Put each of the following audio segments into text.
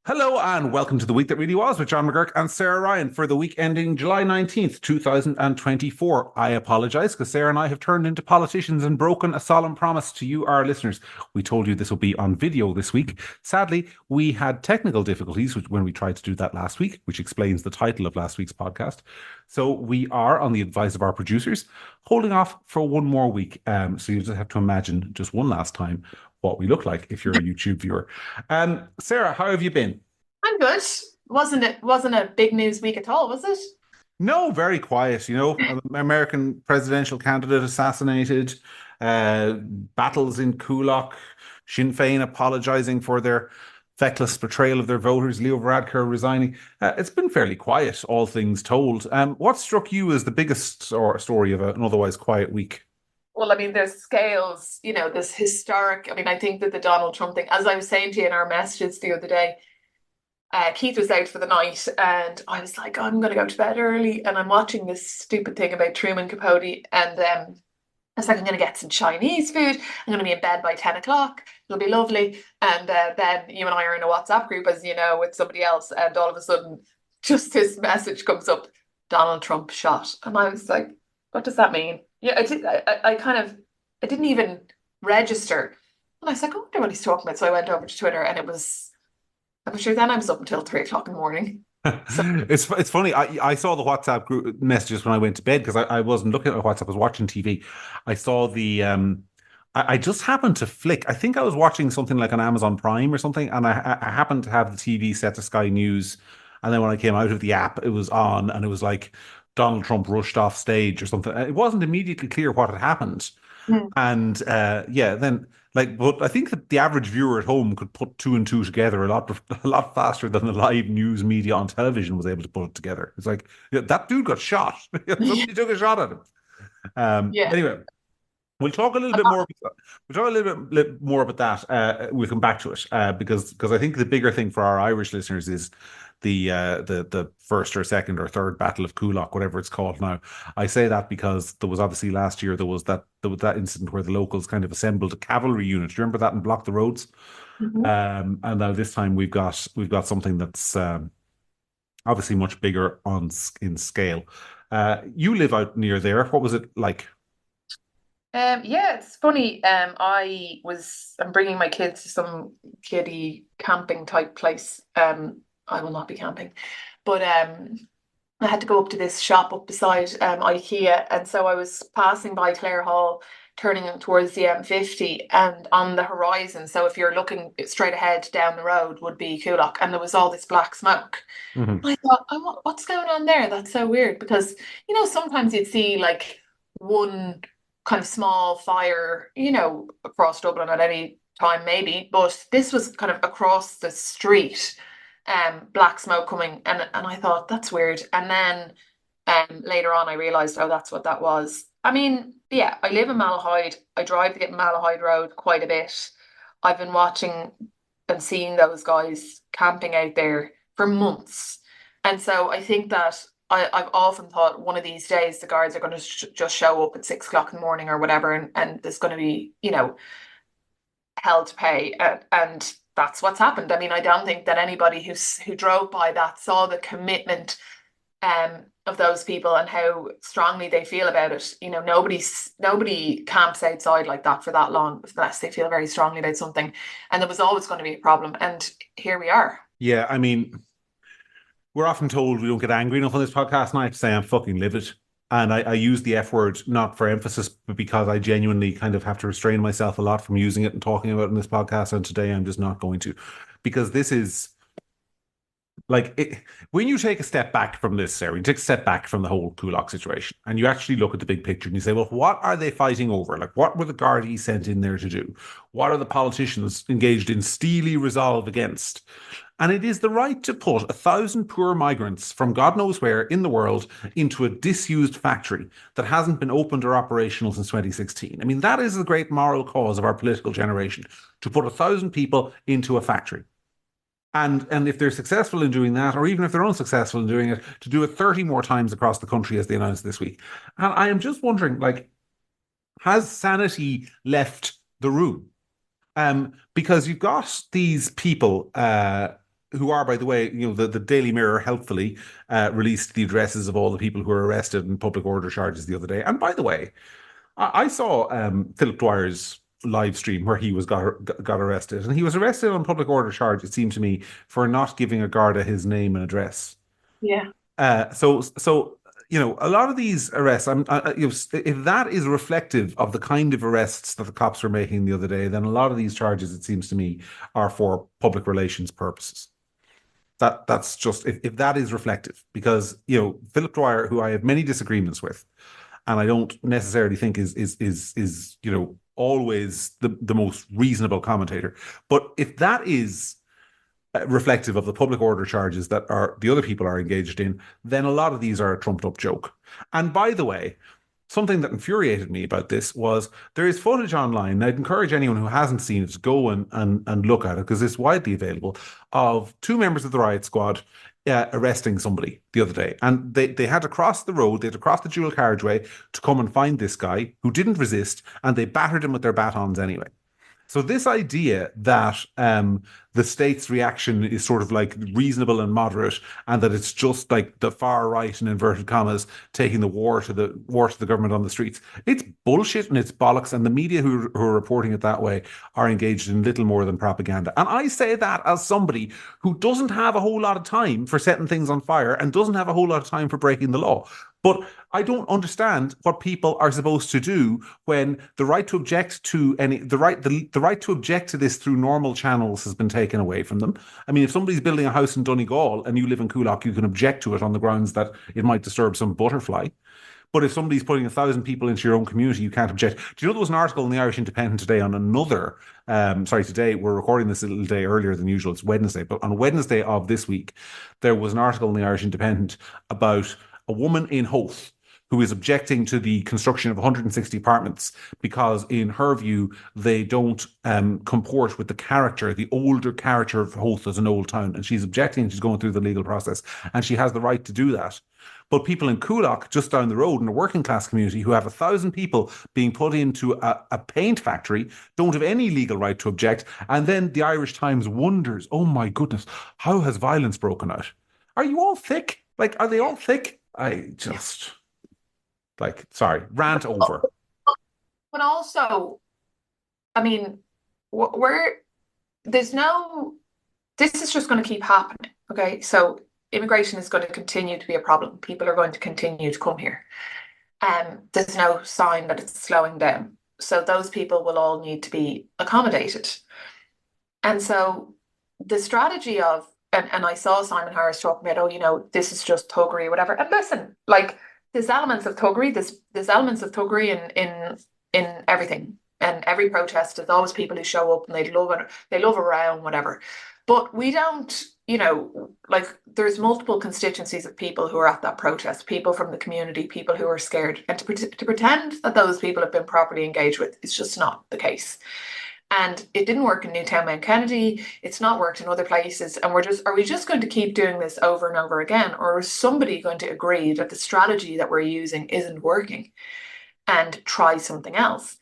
Hello and welcome to the week that really was with John McGurk and Sarah Ryan for the week ending July 19th, 2024. I apologize because Sarah and I have turned into politicians and broken a solemn promise to you, our listeners. We told you this will be on video this week. Sadly, we had technical difficulties when we tried to do that last week, which explains the title of last week's podcast. So we are, on the advice of our producers, holding off for one more week. So you just have to imagine just one last time what we look like if you're a YouTube viewer. Sarah, how have you been? I'm good. Wasn't a big news week at all, was it? No, very quiet. An American presidential candidate assassinated, battles in Coolock, Sinn Féin apologizing for their feckless betrayal of their voters, Leo Varadkar resigning. It's been fairly quiet, all things told. What struck you as the biggest story of an otherwise quiet week? Well, I mean, there's scales, this historic. I mean, I think that the Donald Trump thing, as I was saying to you in our messages the other day, Keith was out for the night and I was like, oh, I'm going to go to bed early. And I'm watching this stupid thing about Truman Capote. And I was like, I'm going to get some Chinese food. I'm going to be in bed by 10 o'clock. It'll be lovely. And then you and I are in a WhatsApp group, as you know, with somebody else. And all of a sudden, just this message comes up, Donald Trump shot. And I was like, what does that mean? Yeah, I didn't even register. And I was like, I wonder what he's talking about. So I went over to Twitter and I'm sure then I was up until 3 o'clock in the morning. So It's funny. I saw the WhatsApp group messages when I went to bed because I wasn't looking at WhatsApp. I was watching TV. I saw I just happened to flick. I think I was watching something like on Amazon Prime or something, and I happened to have the TV set to Sky News. And then when I came out of the app, it was on, and it was like Donald Trump rushed off stage or something. It wasn't immediately clear what had happened. mm, And yeah, then but I think that the average viewer at home could put two and two together a lot faster than the live news media on television was able to put it together. It's like, yeah, that dude got shot. Somebody took a shot at him. yeah. Anyway, we'll talk a little bit more. We'll talk a little bit more about that. We'll come back to it because I think the bigger thing for our Irish listeners is the first or second or third Battle of Coolock, whatever it's called now. I say that because there was obviously last year there was that incident where the locals kind of assembled a cavalry unit. Do you remember that and blocked the roads? Mhm. And now this time we've got something that's obviously much bigger in scale. You live out near there. What was it like? Yeah, it's funny. I'm bringing my kids to some kiddie camping type place. I will not be camping, but I had to go up to this shop up beside IKEA, and so I was passing by Clare Hall, turning towards the M50, and on the horizon. So if you're looking straight ahead down the road, would be Coolock, and there was all this black smoke. Mhm. I thought, what's going on there? That's so weird because sometimes you'd see like one kind of small fire, across Dublin at any time, maybe, but this was kind of across the street, black smoke coming, and I thought that's weird. And then later on, I realized, oh, that's what that was. I mean, yeah, I live in Malahide. I drive to get Malahide Road quite a bit. I've been watching and seeing those guys camping out there for months. And so I think that I've often thought one of these days the guards are going to just show up at 6 o'clock in the morning or whatever, and there's going to be, hell to pay. And that's what's happened. I mean, I don't think that anybody who drove by that saw the commitment of those people and how strongly they feel about it. Nobody camps outside like that for that long unless they feel very strongly about something. And there was always going to be a problem. And here we are. Yeah, I mean, we're often told we don't get angry enough on this podcast, and I have to say I'm fucking livid. And I use the F word not for emphasis, but because I genuinely kind of have to restrain myself a lot from using it and talking about it in this podcast. And today I'm just not going to, because this is like when you take a step back from this, Sarah, you take a step back from the whole Kulak situation and you actually look at the big picture and you say, well, what are they fighting over? Like, what were the Gardaí sent in there to do? What are the politicians engaged in steely resolve against? And it is the right to put 1,000 poor migrants from God knows where in the world into a disused factory that hasn't been opened or operational since 2016. I mean, that is the great moral cause of our political generation, to put 1,000 people into a factory. And if they're successful in doing that, or even if they're unsuccessful in doing it, to do it 30 more times across the country as they announced this week. And I am just wondering, like, has sanity left the room? Because you've got these people who are, by the way, the Daily Mirror helpfully released the addresses of all the people who were arrested in public order charges the other day. And by the way, I saw Philip Dwyer's live stream where he was got arrested, and he was arrested on public order charge. It seemed to me for not giving a Garda his name and address. Yeah. So a lot of these arrests, if that is reflective of the kind of arrests that the cops were making the other day, then a lot of these charges, it seems to me, are for public relations purposes. That's just if that is reflective, because Philip Dwyer, who I have many disagreements with, and I don't necessarily think is always the most reasonable commentator, but if that is reflective of the public order charges that the other people are engaged in, then a lot of these are a trumped up joke. And by the way, something that infuriated me about this was there is footage online, and I'd encourage anyone who hasn't seen it to go and look at it, because it's widely available, of two members of the riot squad arresting somebody the other day. And they had to cross the road, they had to cross the dual carriageway to come and find this guy who didn't resist, and they battered him with their batons anyway. So this idea that the state's reaction is sort of like reasonable and moderate, and that it's just like the far right, in inverted commas, taking the war to the government on the streets, it's bullshit and it's bollocks. And the media who are reporting it that way are engaged in little more than propaganda. And I say that as somebody who doesn't have a whole lot of time for setting things on fire and doesn't have a whole lot of time for breaking the law. But I don't understand what people are supposed to do when the right to object to the right to object to this through normal channels has been taken away from them. I mean, if somebody's building a house in Donegal and you live in Coolock, you can object to it on the grounds that it might disturb some butterfly. But if somebody's putting 1,000 people into your own community, you can't object. Do you know there was an article in the Irish Independent today on today, we're recording this a little day earlier than usual, it's Wednesday, but on Wednesday of this week, there was an article in the Irish Independent about a woman in Howth who is objecting to the construction of 160 apartments because, in her view, they don't comport with the older character of Howth as an old town. And she's objecting, she's going through the legal process, and she has the right to do that. But people in Coolock, just down the road, in a working class community, who have 1,000 people being put into a paint factory, don't have any legal right to object. And then the Irish Times wonders, oh my goodness, how has violence broken out? Are you all thick? Like, are they all thick? I just, sorry, rant over. But also, I mean, this is just going to keep happening. Okay. So immigration is going to continue to be a problem. People are going to continue to come here. There's no sign that it's slowing down. So those people will all need to be accommodated. And so the strategy of, and I saw Simon Harris talking about, this is just thuggery or whatever. And listen, there's elements of thuggery. There's elements of thuggery in everything. And every protest, there's always people who show up and they love it. They love a row and whatever. But we don't, there's multiple constituencies of people who are at that protest, people from the community, people who are scared. And to pretend that those people have been properly engaged with is just not the case. And it didn't work in Newtown Mount Kennedy. It's not worked in other places. And are we just going to keep doing this over and over again? Or is somebody going to agree that the strategy that we're using isn't working and try something else?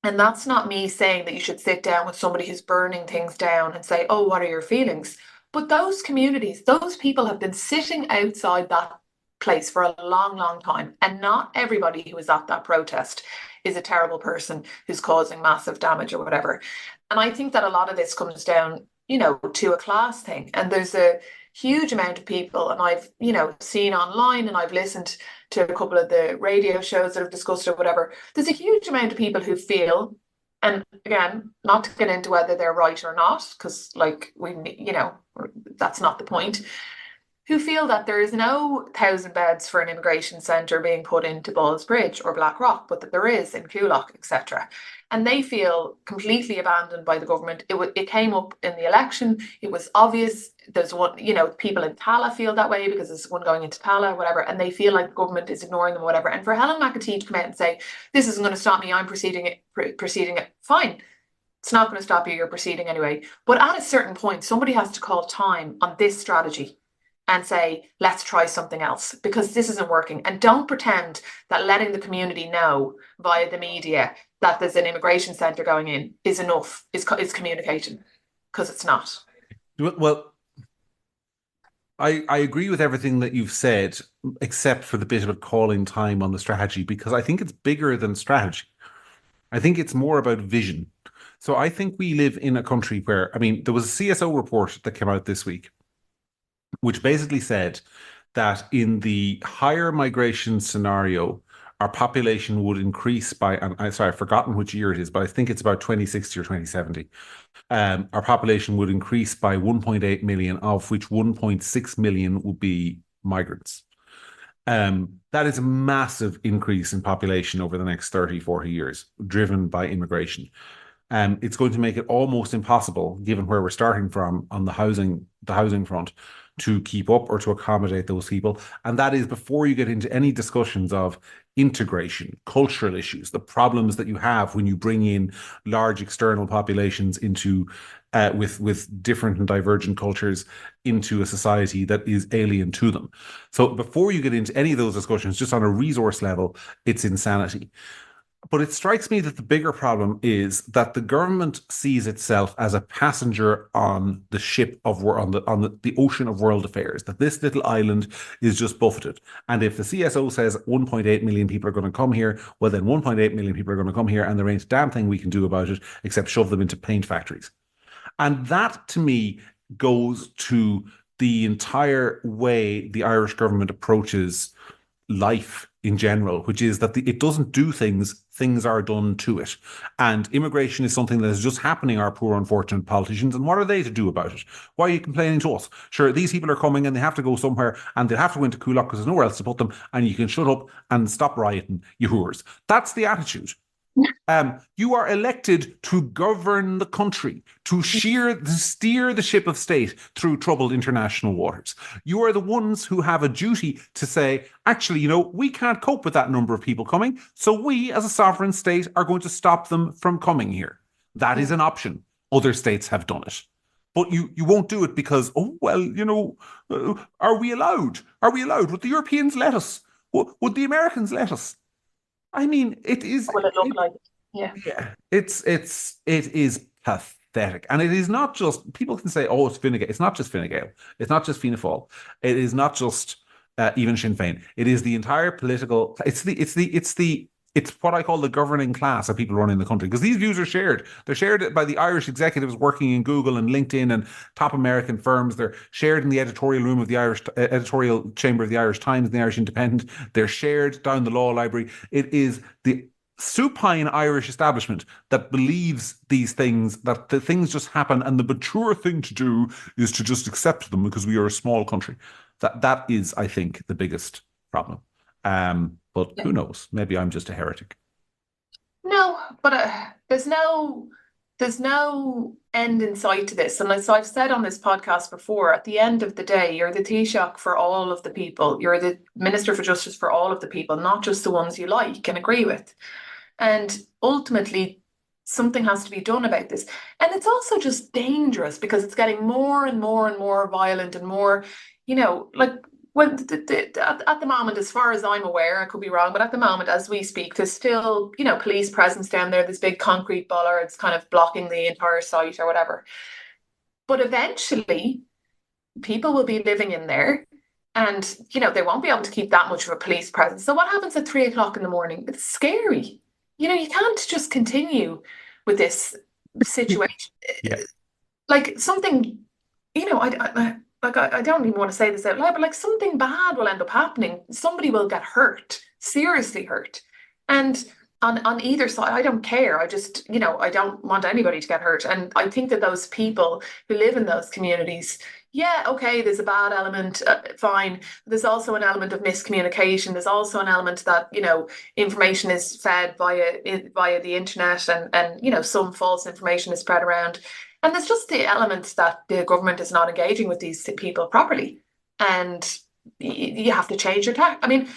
And that's not me saying that you should sit down with somebody who's burning things down and say, oh, what are your feelings? But those communities, those people have been sitting outside that place for a long, long time. And not everybody who was at that protest is a terrible person who's causing massive damage or whatever. And I think that a lot of this comes down, to a class thing. And there's a huge amount of people, and I've, seen online, and I've listened to a couple of the radio shows that have discussed it, whatever. There's a huge amount of people who feel, and again, not to get into whether they're right or not, because that's not the point, who feel that there is no 1,000 beds for an immigration centre being put into Ballsbridge or Blackrock, but that there is in Coolock, etc. And they feel completely abandoned by the government. It came up in the election. It was obvious. There's one, people in Tala feel that way because there's one going into Tala, whatever, and they feel like the government is ignoring them, whatever. And for Helen McAtee to come out and say, this isn't going to stop me, I'm proceeding it, fine. It's not going to stop you, you're proceeding anyway. But at a certain point, somebody has to call time on this strategy and say, let's try something else, because this isn't working. And don't pretend that letting the community know via the media that there's an immigration centre going in is enough, is communication, because it's not. Well, I agree with everything that you've said, except for the bit about calling time on the strategy, because I think it's bigger than strategy. I think it's more about vision. So I think we live in a country where, I mean, there was a CSO report that came out this week, which basically said that in the higher migration scenario, our population would increase by, and I sorry, I've forgotten which year it is, but I think it's about 2060 or 2070. Our population would increase by 1.8 million, of which 1.6 million would be migrants. That is a massive increase in population over the next 30, 40 years, driven by immigration. It's going to make it almost impossible, given where we're starting from on the housing front, to keep up or to accommodate those people. And that is before you get into any discussions of integration, cultural issues, the problems that you have when you bring in large external populations into with different and divergent cultures into a society that is alien to them. So before you get into any of those discussions, just on a resource level, it's insanity. But it strikes me that the bigger problem is that the government sees itself as a passenger on the ship of the ocean of world affairs. That this little island is just buffeted, and if the CSO says 1.8 million people are going to come here, well then 1.8 million people are going to come here, and there ain't a damn thing we can do about it except shove them into paint factories. And that to me goes to the entire way the Irish government approaches life in general, which is that it doesn't do things, things are done to it. And immigration is something that is just happening, our poor, unfortunate politicians. And what are they to do about it? Why are you complaining to us? Sure, these people are coming and they have to go somewhere and they'll have to go into Coolock because there's nowhere else to put them. And you can shut up and stop rioting, you whores. That's the attitude. You are elected to govern the country, to steer the ship of state through troubled international waters. You are the ones who have a duty to say, actually, we can't cope with that number of people coming, so we, as a sovereign state, are going to stop them from coming here. That is an option. Other states have done it. But you won't do it because, are we allowed? Are we allowed? Would the Europeans let us? Would the Americans let us? I mean, it is. What would it look like? Yeah. Yeah, it is pathetic, and it is not just people can say, "Oh, it's Fine Gael." It's not just Fine Gael. It's not just Fianna Fáil. It is not just even Sinn Féin. It is the entire political. It's what I call the governing class of people running the country, because these views are shared. They're shared by the Irish executives working in Google and LinkedIn and top American firms. They're shared in the editorial room of the Irish editorial chamber of the Irish Times and the Irish Independent. They're shared down the law library. It is the supine Irish establishment that believes these things, that the things just happen, and the mature thing to do is to just accept them because we are a small country. That is, I think, the biggest problem. But who knows? Maybe I'm just a heretic. No, but there's no end in sight to this. And as I've said on this podcast before, at the end of the day, you're the Taoiseach for all of the people. You're the Minister for Justice for all of the people, not just the ones you like and agree with. And ultimately, something has to be done about this. And it's also just dangerous because it's getting more and more and more violent and more, like when at the moment, as far as I'm aware, I could be wrong, but at the moment, as we speak, there's still, police presence down there. There's big concrete bollards kind of blocking the entire site or whatever. But eventually, people will be living in there and, they won't be able to keep that much of a police presence. So what happens at 3 o'clock in the morning? It's scary. You can't just continue with this situation. Yeah. Like something, I don't even want to say this out loud, but like something bad will end up happening. Somebody will get hurt, seriously hurt. And on either side, I don't care. I just, I don't want anybody to get hurt. And I think that those people who live in those communities, yeah, okay, there's a bad element, fine. There's also an element of miscommunication. There's also an element that, information is fed via the internet and some false information is spread around. And there's just the element that the government is not engaging with these people properly. And you have to change your tack. I mean,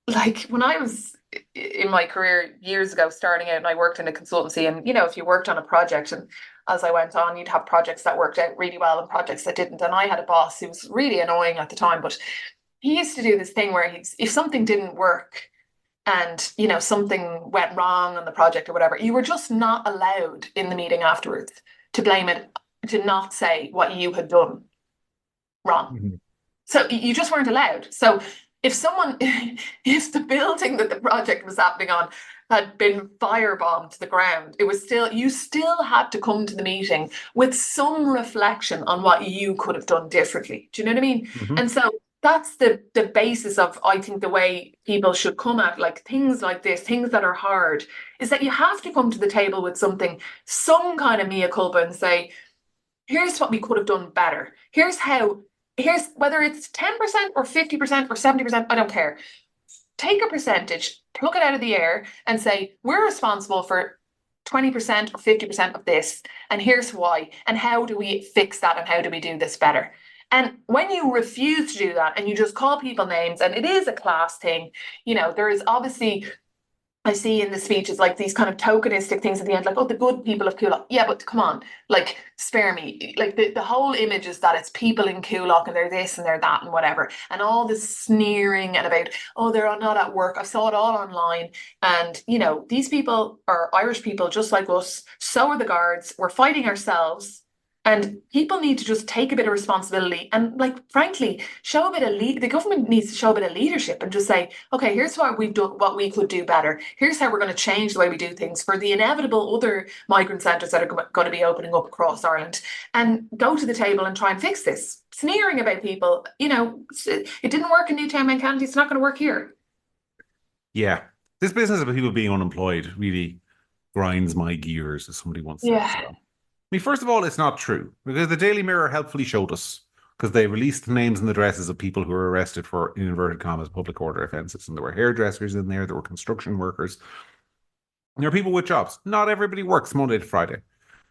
like when I was in my career years ago, starting out, and I worked in a consultancy, and if you worked on a project, and as I went on, you'd have projects that worked out really well and projects that didn't. And I had a boss who was really annoying at the time, but he used to do this thing where if something didn't work and something went wrong on the project or whatever, you were just not allowed in the meeting afterwards to blame it, to not say what you had done. Wrong. Mhm. So you just weren't allowed. So if someone, if the building that the project was happening on had been firebombed to the ground, it was still, you still had to come to the meeting with some reflection on what you could have done differently. Do you know what I mean? Mhm. And so that's the basis of, I think, the way people should come at like things like this, things that are hard, is that you have to come to the table with something, some kind of mea culpa, and say, here's what we could have done better. Here's how, here's whether it's 10% or 50% or 70%, I don't care. Take a percentage, pluck it out of the air, and say, we're responsible for 20% or 50% of this. And here's why. And how do we fix that? And how do we do this better? And when you refuse to do that and you just call people names, and it is a class thing, there is obviously, I see in the speeches like these kind of tokenistic things at the end, like, oh, the good people of Coolock. Yeah, but come on, like, spare me. Like, the whole image is that it's people in Coolock and they're this and they're that and whatever. And all this sneering and about, oh, they're not at work. I saw it all online. And, these people are Irish people just like us. So are the guards. We're fighting ourselves. And people need to just take a bit of responsibility and, like, frankly, show a bit of the government needs to show a bit of leadership and just say, okay, here's what we've done, what we could do better. Here's how we're going to change the way we do things for the inevitable other migrant centres that are going to be opening up across Ireland, and go to the table and try and fix this. Sneering about people, it didn't work in Newtown, Mount Kennedy, it's not going to work here. Yeah. This business of people being unemployed really grinds my gears, as somebody once said. Yeah. So, I mean, first of all, it's not true because the Daily Mirror helpfully showed us because they released the names and addresses of people who were arrested for, in inverted commas, public order offences. And there were hairdressers in there were construction workers. And there are people with jobs. Not everybody works Monday to Friday.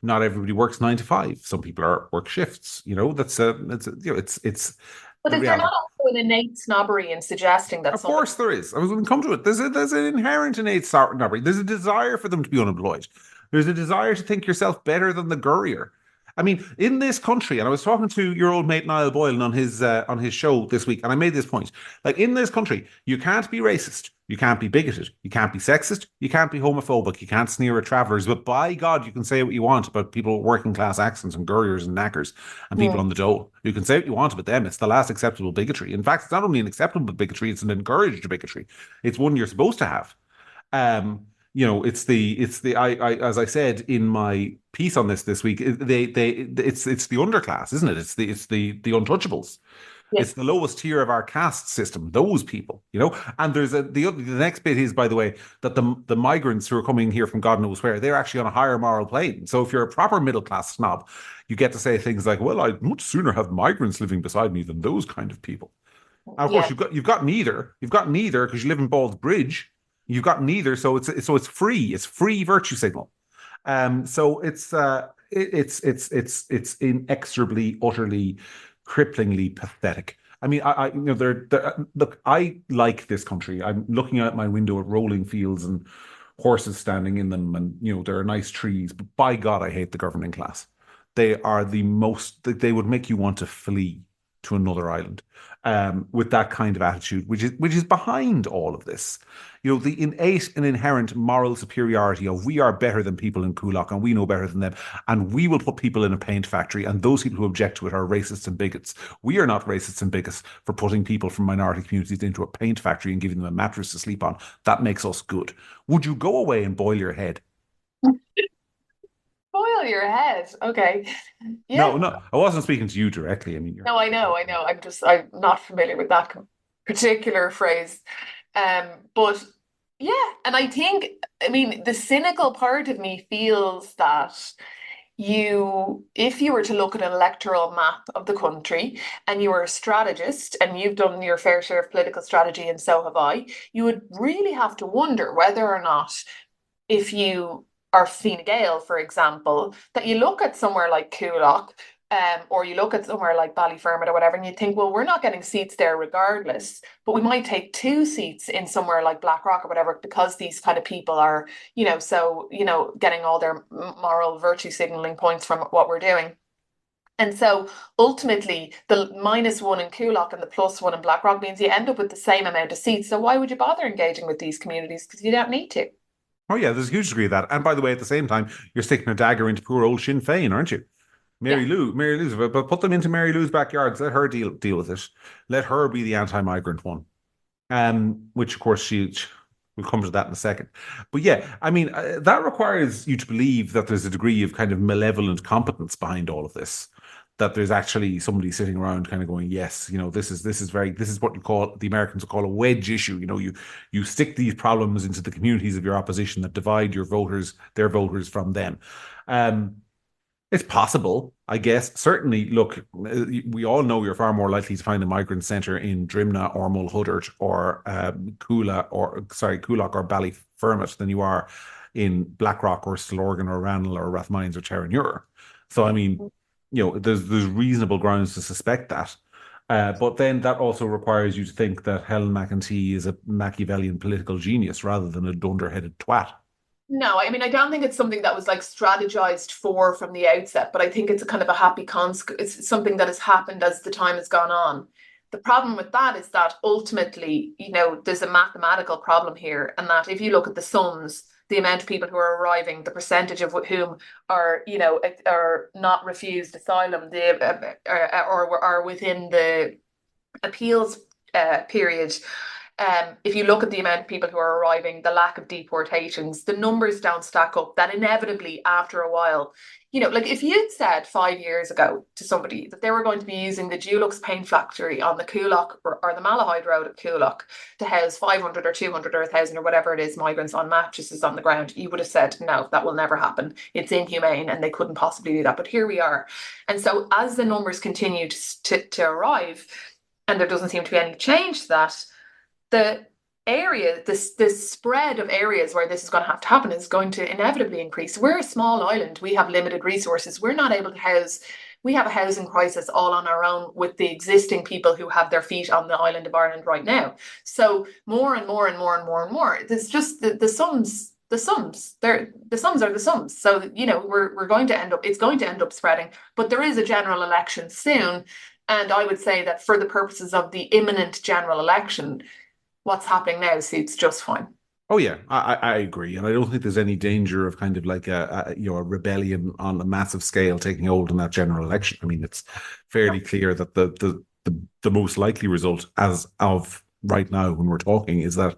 Not everybody works 9 to 5. Some people work shifts. It's But the is there reality. not also an innate snobbery in suggesting that Of somebody, course there is. I was going to come to it. There's an inherent innate snobbery. There's a desire for them to be unemployed. There's a desire to think yourself better than the gurrier. I mean, in this country, and I was talking to your old mate Niall Boylan on his show this week, and I made this point. Like, in this country, you can't be racist, you can't be bigoted, you can't be sexist, you can't be homophobic, you can't sneer at travellers, but by God, you can say what you want about people with working class accents and gurriers and knackers and people hmm, on the dole. You can say what you want about them. It's the last acceptable bigotry. In fact, it's not only an acceptable bigotry, it's an encouraged bigotry. It's one you're supposed to have. I as I said in my piece on this week, it's the underclass, isn't it? It's the untouchables. yes, It's the lowest tier of our caste system. Those people. And the next bit is, by the way, that the migrants who are coming here from God knows where, they're actually on a higher moral plane. So if you're a proper middle class snob, you get to say things like, "Well, I'd much sooner have migrants living beside me than those kind of people." And of course, yeah. you've got neither. You've got neither because you live in Bald's Bridge. You've got neither, so it's free. It's free virtue signal. So it's inexorably, utterly, cripplingly pathetic. I mean, look, I like this country. I'm looking out my window at rolling fields and horses standing in them, and there are nice trees. But by God, I hate the governing class. They are the most. They would make you want to flee to another island with that kind of attitude, which is behind all of this. The innate and inherent moral superiority of we are better than people in Coolock and we know better than them, and we will put people in a paint factory, and those people who object to it are racists and bigots. We are not racists and bigots for putting people from minority communities into a paint factory and giving them a mattress to sleep on. That makes us good. Would you go away and boil your head? Boil your head. Okay. No, Yeah. no, I wasn't speaking to you directly. I mean, No, I know, I know. I'm not familiar with that particular phrase. But yeah, and I mean, the cynical part of me feels that if you were to look at an electoral map of the country and you were a strategist and you've done your fair share of political strategy and so have I, you would really have to wonder whether or not, if you are Fine Gael, for example, that you look at somewhere like Coolock, or you look at somewhere like Ballyfermot or whatever, and you think, well, we're not getting seats there regardless, but we might take 2 seats in somewhere like Blackrock or whatever because these kind of people are, getting all their moral virtue signaling points from what we're doing. And so ultimately, the -1 in Coolock and the +1 in Blackrock means you end up with the same amount of seats. So why would you bother engaging with these communities? Because you don't need to. oh yeah, there's a huge degree of that. And by the way, at the same time, you're sticking a dagger into poor old Sinn Féin, aren't you? Yeah. Mary Lou's, but put them into Mary Lou's backyard. Let her deal with it. Let her be the anti-migrant one. Which of course we'll come to that in a second. But yeah, I mean, that requires you to believe that there's a degree of kind of malevolent competence behind all of this. That there's actually somebody sitting around kind of going, yes, this is what you call the Americans would call a wedge issue. You stick these problems into the communities of your opposition that divide your voters, their voters from them. Um, it's possible, I guess. Certainly, look, we all know you're far more likely to find a migrant centre in Drimna or Mulhuddart or Coolock or Ballyfermot than you are in Blackrock or Stillorgan or Ranelagh or Rathmines or Terenure. So, I mean, there's reasonable grounds to suspect that. But then that also requires you to think that Helen McEntee is a Machiavellian political genius rather than a dunderheaded twat. No, I mean, I don't think it's something that was like strategized for from the outset, but I think it's a kind of a happy consequence. It's something that has happened as the time has gone on. The problem with that is that ultimately, there's a mathematical problem here, and that if you look at the sums, the amount of people who are arriving, the percentage of whom are not refused asylum, or are within the appeals period. If you look at the amount of people who are arriving, the lack of deportations, the numbers don't stack up. That inevitably, after a while, like if you'd said 5 years ago to somebody that they were going to be using the Dulux paint factory on the Coolock or the Malahide Road at Coolock to house 500 or 200 or 1,000 or whatever it is migrants on mattresses on the ground, you would have said, no, that will never happen. It's inhumane and they couldn't possibly do that. But here we are. And so as the numbers continue to arrive, and there doesn't seem to be any change to that, the this spread of areas where this is going to have to happen is going to inevitably increase. We're a small island. We have limited resources. We're not able to house. We have a housing crisis all on our own with the existing people who have their feet on the island of Ireland right now. So more and more and more and more and more. There's just the sums. The sums. The sums are the sums. So we're going to end up. It's going to end up spreading. But there is a general election soon, and I would say that for the purposes of the imminent general election, what's happening now suits just fine. Oh yeah, I agree, and I don't think there's any danger of kind of like a rebellion on a massive scale taking hold in that general election. I mean, it's fairly clear that the most likely result as of right now when we're talking is that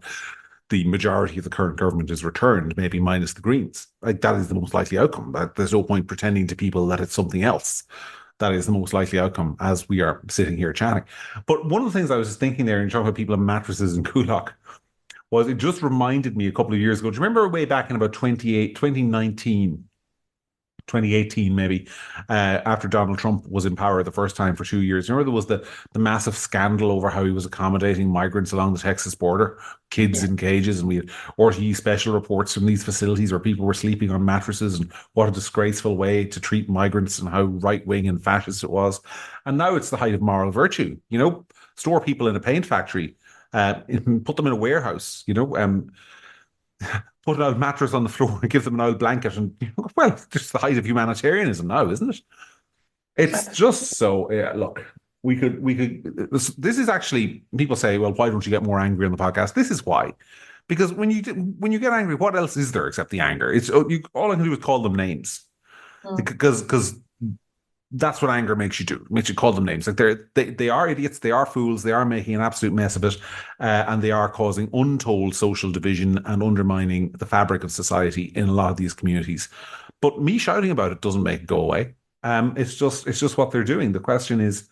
the majority of the current government is returned, maybe minus the Greens. Like that is the most likely outcome. That there's no point pretending to people that it's something else. That is the most likely outcome as we are sitting here chatting. But one of the things I was just thinking there, and talking about people in mattresses in Coolock, was it just reminded me a couple of years ago. Do you remember way back in about 2018 maybe, after Donald Trump was in power the first time for 2 years? Remember there was the massive scandal over how he was accommodating migrants along the Texas border, kids in cages, and we had RTE special reports from these facilities where people were sleeping on mattresses, and what a disgraceful way to treat migrants and how right-wing and fascist it was. And now it's the height of moral virtue. Store people in a paint factory, put them in a warehouse, put an old mattress on the floor and give them an old blanket, and well, just the height of humanitarianism now, isn't it? It's just so. Yeah, look, we could. This is actually, people say, well, why don't you get more angry on the podcast? This is why, because when you get angry, what else is there except the anger? It's all I can do is call them names, because that's what anger makes you do. It makes you call them names. Like they are idiots, they are fools, they are making an absolute mess of it, and they are causing untold social division and undermining the fabric of society in a lot of these communities. But me shouting about it doesn't make it go away. It's just what they're doing. The question is,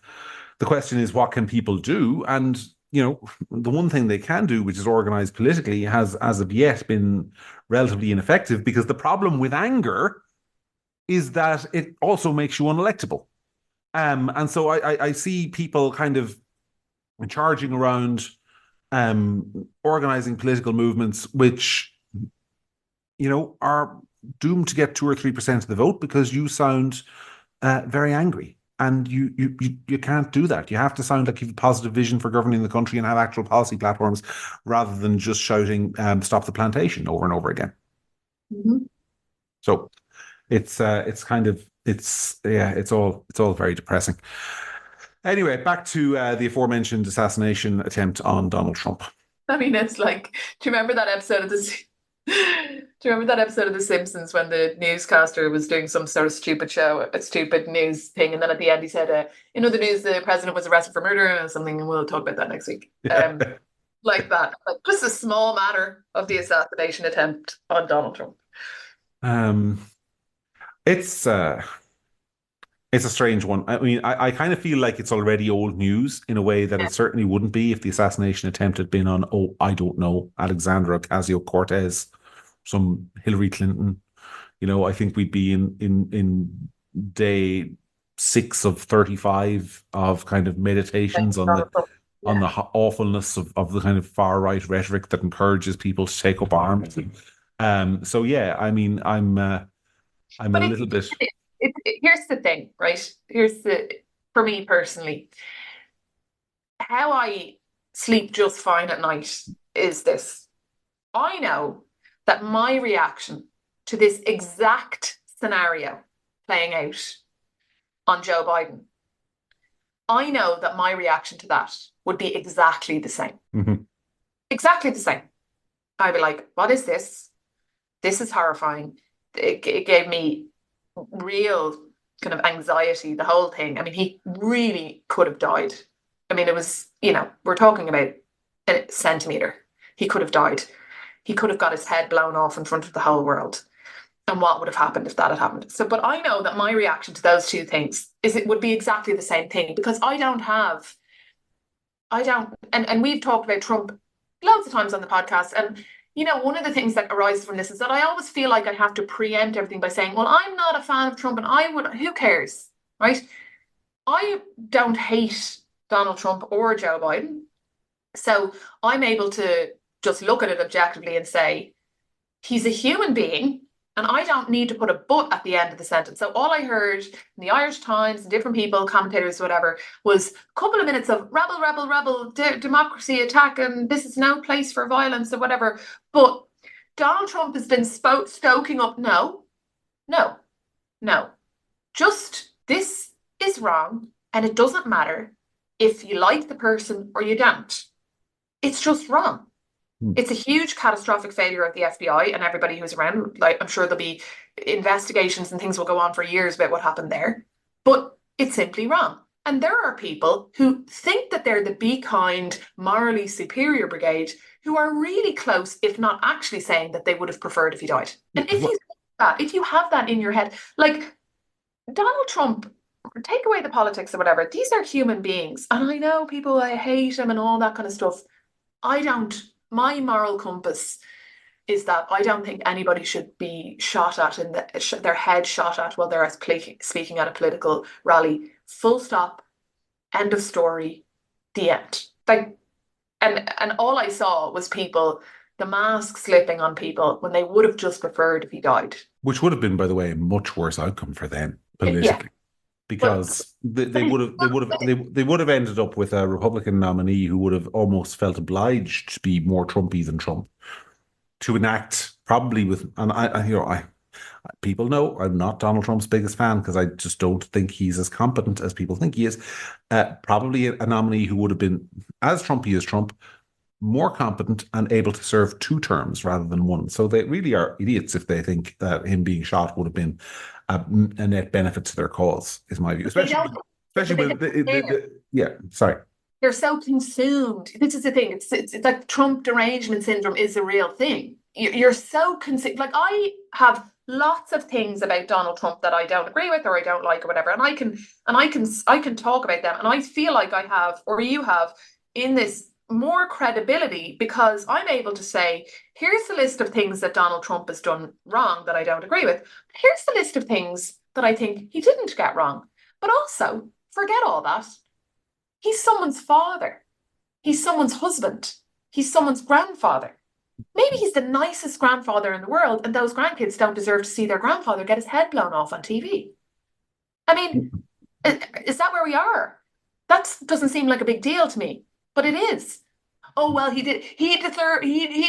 what can people do? And the one thing they can do, which is organize politically, has as of yet been relatively ineffective, because the problem with anger is that it also makes you unelectable. And so I see people kind of charging around, organizing political movements which, are doomed to get 2 or 3% of the vote because you sound very angry. And you can't do that. You have to sound like you have a positive vision for governing the country and have actual policy platforms, rather than just shouting "stop the plantation" over and over again. Mm-hmm. So it's all very depressing. Anyway, back to the aforementioned assassination attempt on Donald Trump. I mean, it's like, do you remember that episode of this? Do you remember that episode of The Simpsons when the newscaster was doing some sort of stupid show, a stupid news thing, and then at the end he said, "In other news, the president was arrested for murder or something, and we'll talk about that next week." Like that, like just a small matter of the assassination attempt on Donald Trump. Um, it's it's a strange one. I mean, I kind of feel like it's already old news in a way that it certainly wouldn't be if the assassination attempt had been on, oh, I don't know, Alexandra Ocasio-Cortez, some Hillary Clinton. You know, I think we'd be in day 6 of 35 of kind of meditations on the awfulness of the kind of far right rhetoric that encourages people to take up arms. So yeah, I mean, I'm a little bit. Here's the thing, right? For me personally, how I sleep just fine at night is this. I know that my reaction to this exact scenario playing out on Joe Biden, I know that my reaction to that would be exactly the same. Mm-hmm. Exactly the same. I'd be like, what is this? This is horrifying. It gave me real kind of anxiety, the whole thing. I mean, he really could have died. I mean, it was, we're talking about a centimeter. He could have died. He could have got his head blown off in front of the whole world. And what would have happened if that had happened? So, but I know that my reaction to those two things is it would be exactly the same thing, because and we've talked about Trump loads of times on the podcast. And, one of the things that arises from this is that I always feel like I have to preempt everything by saying, well, I'm not a fan of Trump and who cares, right? I don't hate Donald Trump or Joe Biden. So I'm able to just look at it objectively and say, he's a human being, and I don't need to put a but at the end of the sentence. So all I heard in the Irish Times and different people, commentators, whatever, was a couple of minutes of rebel, rebel, rebel, democracy attack, and this is no place for violence or whatever. But Donald Trump has been stoking up. No. Just this is wrong, and it doesn't matter if you like the person or you don't. It's just wrong. It's a huge catastrophic failure of the FBI and everybody who's around. Like, I'm sure there'll be investigations and things will go on for years about what happened there, but it's simply wrong. And there are people who think that they're the be kind, morally superior brigade who are really close, if not actually saying that they would have preferred if he died. And if you have that in your head, like Donald Trump, take away the politics or whatever, these are human beings. And I know people, I hate him and all that kind of stuff. My moral compass is that I don't think anybody should be shot at and their head shot at while they're speaking at a political rally. Full stop. End of story. The end. Like, and all I saw was people, the mask slipping on people when they would have just preferred if he died. Which would have been, by the way, a much worse outcome for them politically. Yeah. Because they would have ended up with a Republican nominee who would have almost felt obliged to be more Trumpy than Trump, to enact probably with, and people know I'm not Donald Trump's biggest fan because I just don't think he's as competent as people think he is. Probably a nominee who would have been as Trumpy as Trump, more competent and able to serve 2 terms rather than 1. So they really are idiots if they think that him being shot would have been a net benefit to their cause, is my view. Especially with sorry. They're so consumed. This is the thing. It's like Trump derangement syndrome is a real thing. You're so consumed. Like, I have lots of things about Donald Trump that I don't agree with or I don't like or whatever, and I can talk about them, and I feel like I have, or you have, in this more credibility because I'm able to say, here's the list of things that Donald Trump has done wrong that I don't agree with. Here's the list of things that I think he didn't get wrong. But also, forget all that. He's someone's father. He's someone's husband. He's someone's grandfather. Maybe he's the nicest grandfather in the world, and those grandkids don't deserve to see their grandfather get his head blown off on TV. I mean, is that where we are? That doesn't seem like a big deal to me. But it is. Oh, well, he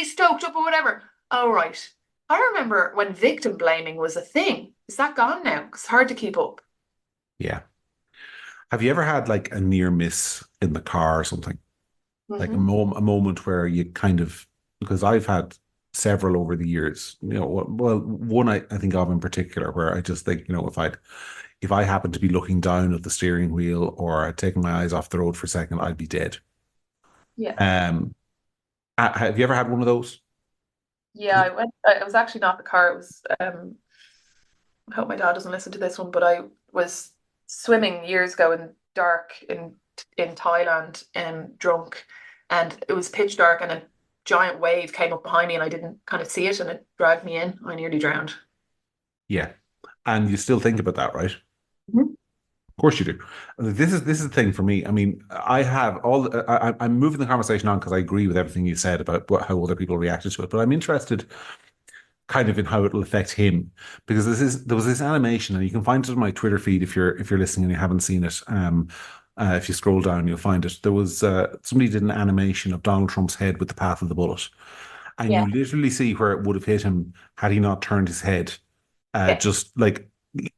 stoked up or whatever. Oh, right. I remember when victim blaming was a thing. Is that gone now? It's hard to keep up. Yeah. Have you ever had like a near miss in the car or something? Mm-hmm. Like a moment where you kind of, because I've had several over the years. Well, one I think of in particular where I just think, if I happened to be looking down at the steering wheel or I'd taken my eyes off the road for a second, I'd be dead. Yeah. Um, have you ever had one of those? Yeah, it was actually not the car. It was I hope my dad doesn't listen to this one, but I was swimming years ago in dark in Thailand and drunk, and it was pitch dark, and a giant wave came up behind me, and I didn't kind of see it, and it dragged me in. I nearly drowned. Yeah. And you still think about that, right? Mhm. Of course you do. This is the thing for me. I mean, I have all. I'm moving the conversation on because I agree with everything you said about how other people reacted to it. But I'm interested, kind of, in how it'll affect him because there was this animation, and you can find it on my Twitter feed if you're listening and you haven't seen it. If you scroll down, you'll find it. There was somebody did an animation of Donald Trump's head with the path of the bullet, and Yeah, you literally see where it would have hit him had he not turned his head yeah, just like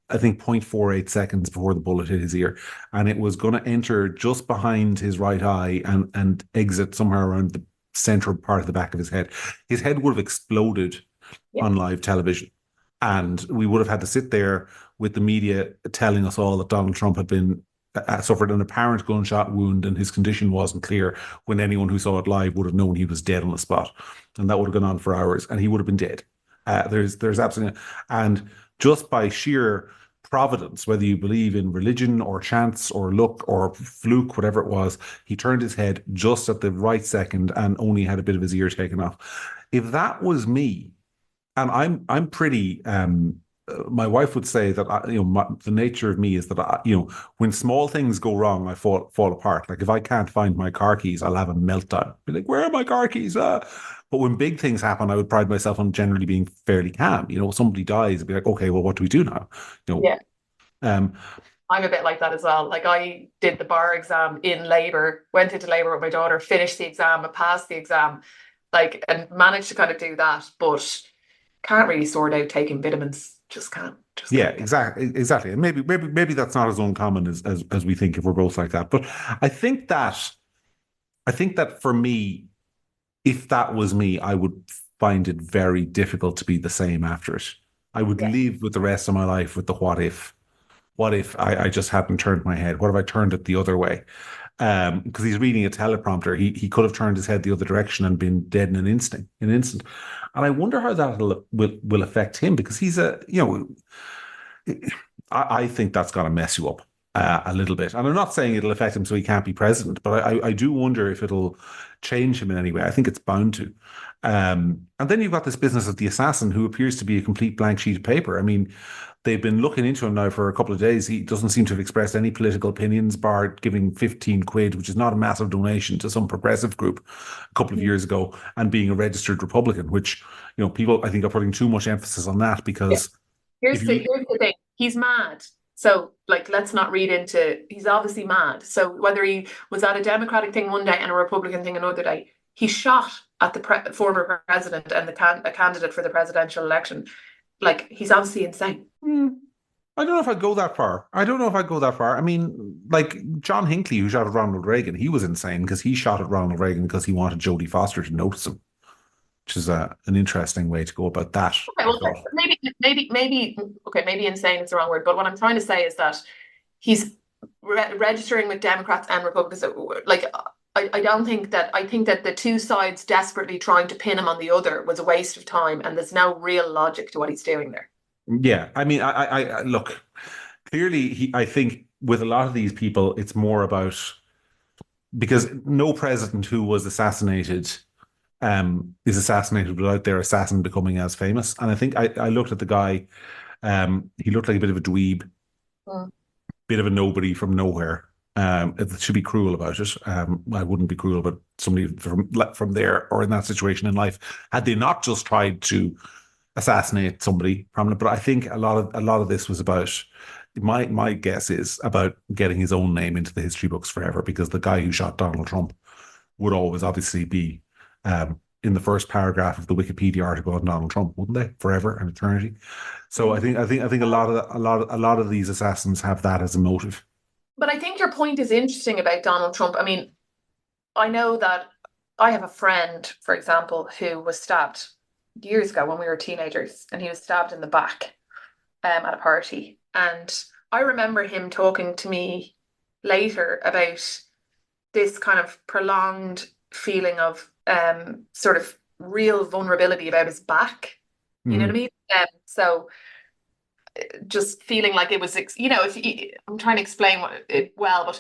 I think 0.48 seconds before the bullet hit his ear, and it was going to enter just behind his right eye and exit somewhere around the central part of the back of his head. His head would have exploded yeah, on live television, and we would have had to sit there with the media telling us all that Donald Trump had been suffered an apparent gunshot wound and his condition wasn't clear when anyone who saw it live would have known he was dead on the spot, and that would have gone on for hours, and he would have been dead. There's absolutely and just by sheer providence, whether you believe in religion or chance or luck or fluke, whatever it was, he turned his head just at the right second and only had a bit of his ear taken off. If that was me, and I'm pretty my wife would say that the nature of me is that when small things go wrong, I fall apart. Like if I can't find my car keys, I'll have a meltdown. Be like, where are my car keys? But when big things happen, I would pride myself on generally being fairly calm. Somebody dies, I'd be like, okay, well, what do we do now? You know, yeah. um, I'm a bit like that as well. Like I did the bar exam in labor, went into labor with my daughter, finished the exam, and passed the exam, like, and managed to kind of do that, but can't really sort out taking vitamins. Just yeah, can't get. exactly. And maybe that's not as uncommon as we think if we're both like that. But I think that I think that for me, if that was me, I would find it very difficult to be the same after it. I would Yeah, live with the rest of my life with the what if. What if I just hadn't turned my head? What if I turned it the other way? Because he's reading a teleprompter. He could have turned his head the other direction and been dead in an instant. And I wonder how that will affect him because he's I think that's going to mess you up a little bit. And I'm not saying it'll affect him so he can't be president, but I do wonder if it'll change him in any way. I think it's bound to. And then you've got this business of the assassin who appears to be a complete blank sheet of paper. I mean, they've been looking into him now for a couple of days. He doesn't seem to have expressed any political opinions, bar giving 15 quid, which is not a massive donation to some progressive group a couple of years ago, and being a registered Republican, which, people I think are putting too much emphasis on that yeah. because if you Here's the thing. He's mad. So, like, let's not read into. He's obviously mad. So, whether he was at a Democratic thing one day and a Republican thing another day, he shot at the former president and a candidate for the presidential election. Like, he's obviously insane. Hmm, I don't know if I'd go that far. I don't know if I'd go that far. I mean, like John Hinckley, who shot at Ronald Reagan, he was insane because he shot at Ronald Reagan because he wanted Jodie Foster to notice him, which is an interesting way to go about that, Okay, I well, thought. maybe. Okay, maybe insane is the wrong word. But what I'm trying to say is that he's registering with Democrats and Republicans. Like, I don't think that. I think that the two sides desperately trying to pin him on the other was a waste of time, and there's no real logic to what he's doing there. Yeah, I mean, I look, clearly, I think with a lot of these people, it's more about because no president who was assassinated is assassinated without their assassin becoming as famous. And I think I looked at the guy, he looked like a bit of a dweeb, Mm. bit of a nobody from nowhere. It should be cruel about it. I wouldn't be cruel about somebody from there or in that situation in life had they not just tried to assassinate somebody prominent. But I think a lot of this was about my guess is about getting his own name into the history books forever because the guy who shot Donald Trump would always obviously be in the first paragraph of the Wikipedia article on Donald Trump, wouldn't they? Forever and eternity. So I think a lot of these assassins have that as a motive. But I think your point is interesting about Donald Trump. I mean, I know that I have a friend, for example, who was stabbed. years ago when we were teenagers, and he was stabbed in the back at a party. And I remember him talking to me later about this kind of prolonged feeling of sort of real vulnerability about his back. You know what I mean? So just feeling like it was, if I'm trying to explain it well, but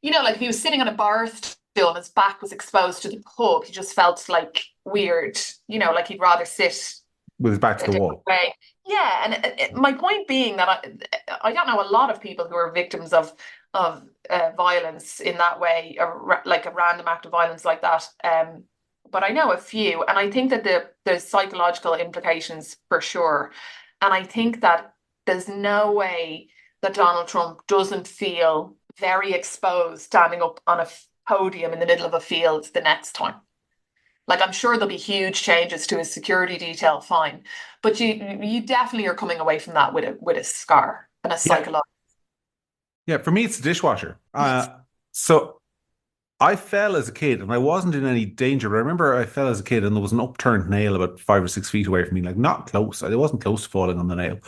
like if he was sitting on a bar stool and his back was exposed to the pub, he just felt like weird, like he'd rather sit With his back to a the different wall. way. Yeah, and my point being that I don't know a lot of people who are victims of violence in that way, like a random act of violence like that. But I know a few, and I think that there's psychological implications for sure. And I think that there's no way that Donald Trump doesn't feel very exposed standing up on a podium in the middle of a field the next time. Like, I'm sure there'll be huge changes to his security detail, fine. But you definitely are coming away from that with a scar and a Yeah. psychological. Yeah, for me, it's the dishwasher. So I fell as a kid and I wasn't in any danger, but I remember I fell as a kid and there was an upturned nail about 5 or 6 feet away from me, like not close. I wasn't close to falling on the nail.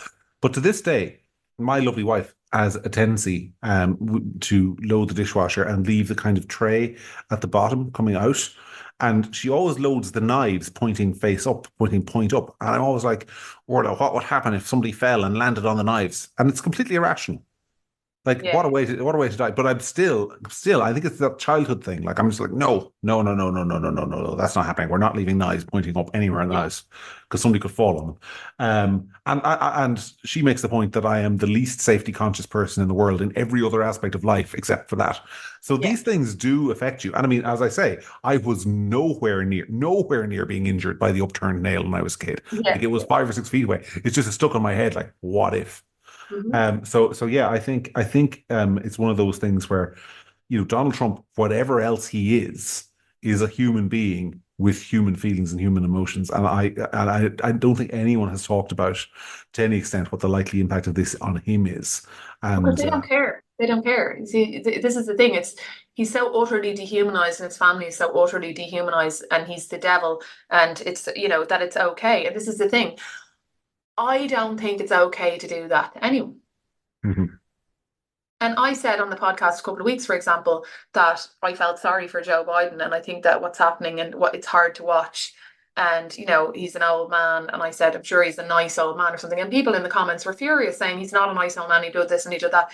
But to this day, my lovely wife has a tendency to load the dishwasher and leave the kind of tray at the bottom coming out. And she always loads the knives pointing face up, pointing point up. And I'm always like, Orla, what would happen if somebody fell and landed on the knives? And it's completely irrational. Like Yeah. what a way to die. But I'm still, I think it's that childhood thing. Like I'm just like, no, no, no, no, no, no, no, no, no, no. That's not happening. We're not leaving knives pointing up anywhere in the Yeah. house because somebody could fall on them. And she makes the point that I am the least safety conscious person in the world in every other aspect of life except for that. So Yeah. these things do affect you. And I mean, as I say, I was nowhere near being injured by the upturned nail when I was a kid. Yeah. Like it was 5 or 6 feet away. It's just stuck on my head. Like, what if? So yeah, I think it's one of those things where, Donald Trump, whatever else he is a human being with human feelings and human emotions. And I don't think anyone has talked about to any extent what the likely impact of this on him is. Because And they don't care. They don't care. See, this is the thing. He's so utterly dehumanized, and his family is so utterly dehumanized, and he's the devil, and it's that it's okay. And this is the thing. I don't think it's okay to do that to anyone. Mhm. And I said on the podcast a couple of weeks, for example, that I felt sorry for Joe Biden, and I think that what's happening and what it's hard to watch. And he's an old man, and I said I'm sure he's a nice old man or something. And people in the comments were furious, saying he's not a nice old man. He did this and he did that.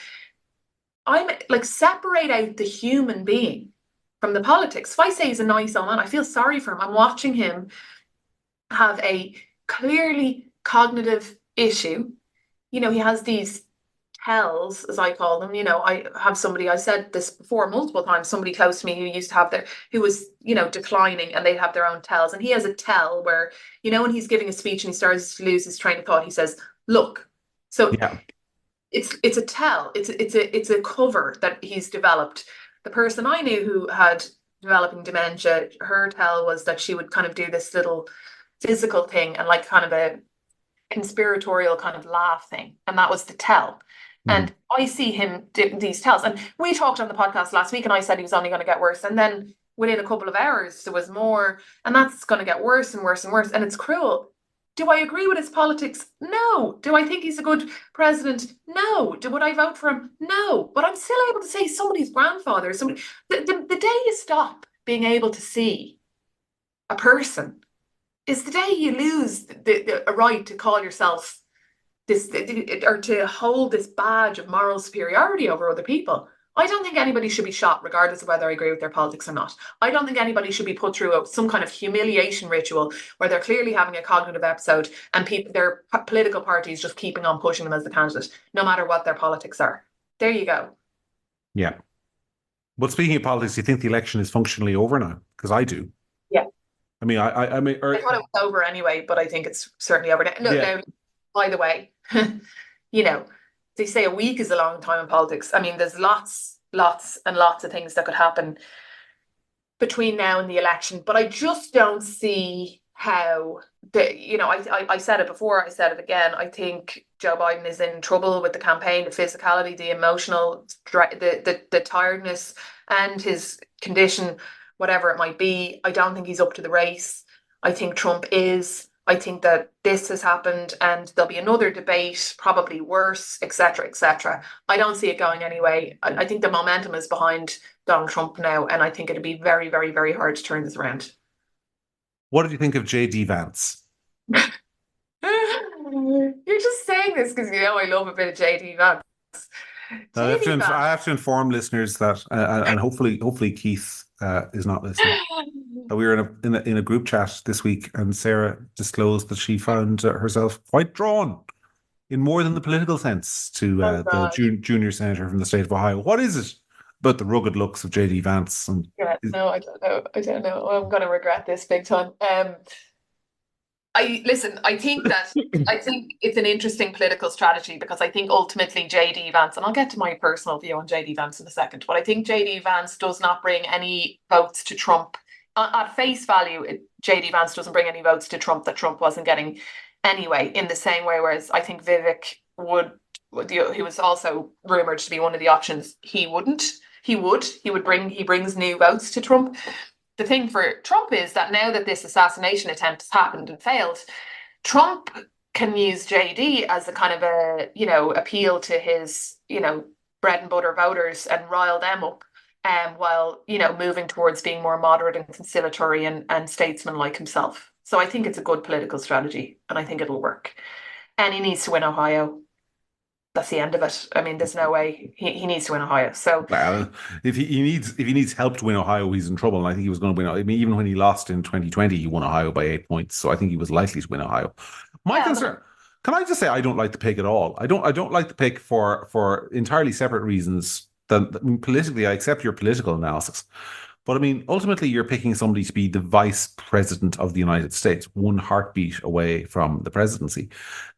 I'm like, separate out the human being from the politics. If I say he's a nice old man, I feel sorry for him. I'm watching him have a clearly cognitive issue. He has these tells, as I call them. I said this before multiple times, somebody close to me who was, declining, and they'd have their own tells. And he has a tell where, when he's giving a speech and he starts to lose his train of thought, he says, look. So Yeah. it's a tell. It's a cover that he's developed. The person I knew who had developing dementia, her tell was that she would kind of do this little physical thing and like kind of a conspiratorial kind of laugh thing. And that was the tell. Mhm. And I see him do these tells. And we talked on the podcast last week and I said he was only going to get worse. And then within a couple of hours, there was more. And that's going to get worse and worse and worse. And it's cruel. Do I agree with his politics? No. Do I think he's a good president? No. Would I vote for him? No. But I'm still able to say somebody's grandfather, the day you stop being able to see a person is the day you lose a right to call yourself this, or to hold this badge of moral superiority over other people. I don't think anybody should be shot regardless of whether I agree with their politics or not. I don't think anybody should be put through some kind of humiliation ritual where they're clearly having a cognitive episode and their political parties just keeping on pushing them as the candidate, no matter what their politics are. There you go. Yeah. But speaking of politics, do you think the election is functionally over now? Because I do. Yeah. I mean, I mean, I thought it was over anyway, but I think it's certainly over now. Look, yeah. now, by the way, they say a week is a long time in politics. I mean, there's lots and lots of things that could happen between now and the election, but I just don't see how I said it before, I said it again. I think Joe Biden is in trouble with the campaign, the physicality, the emotional, the tiredness, and his condition, whatever it might be. I don't think he's up to the race. I think Trump is. I think that this has happened and there'll be another debate, probably worse, etc., etc. I don't see it going anyway. I think the momentum is behind Donald Trump now, and I think it'd be very, very, very hard to turn this around. What did you think of JD Vance? You're just saying this because you know I love a bit of JD Vance. JD I Vance. have to inform listeners that, and hopefully Keith is not listening. We were in a group chat this week, and Sarah disclosed that she found herself quite drawn, in more than the political sense, to Oh the God. junior senator from the state of Ohio. What is it about the rugged looks of JD Vance? And Yeah, no, I don't know. I don't know. I'm gonna regret this big time. I listen, I think it's an interesting political strategy because I think ultimately JD Vance, and I'll get to my personal view on JD Vance in a second, but I think JD Vance does not bring any votes to Trump. At face value, JD Vance doesn't bring any votes to Trump that Trump wasn't getting anyway, in the same way, whereas I think Vivek he was also rumored to be one of the options. He wouldn't. He brings new votes to Trump. The thing for Trump is that now that this assassination attempt has happened and failed, Trump can use JD as a kind of a, appeal to his, bread and butter voters and rile them up, while, moving towards being more moderate and conciliatory and statesman-like himself. So I think it's a good political strategy and I think it'll work. And he needs to win Ohio. That's the end of it. I mean, there's no way he needs to win Ohio. So well, if he needs help to win Ohio, he's in trouble. And I think he was going to win. I mean, even when he lost in 2020, he won Ohio by 8 points. So I think he was likely to win Ohio. My yeah, concern. Can I just say I don't like the pick at all? I don't like the pick for entirely separate reasons. I mean, politically, I accept your political analysis. But I mean, ultimately, you're picking somebody to be the vice president of the United States, one heartbeat away from the presidency.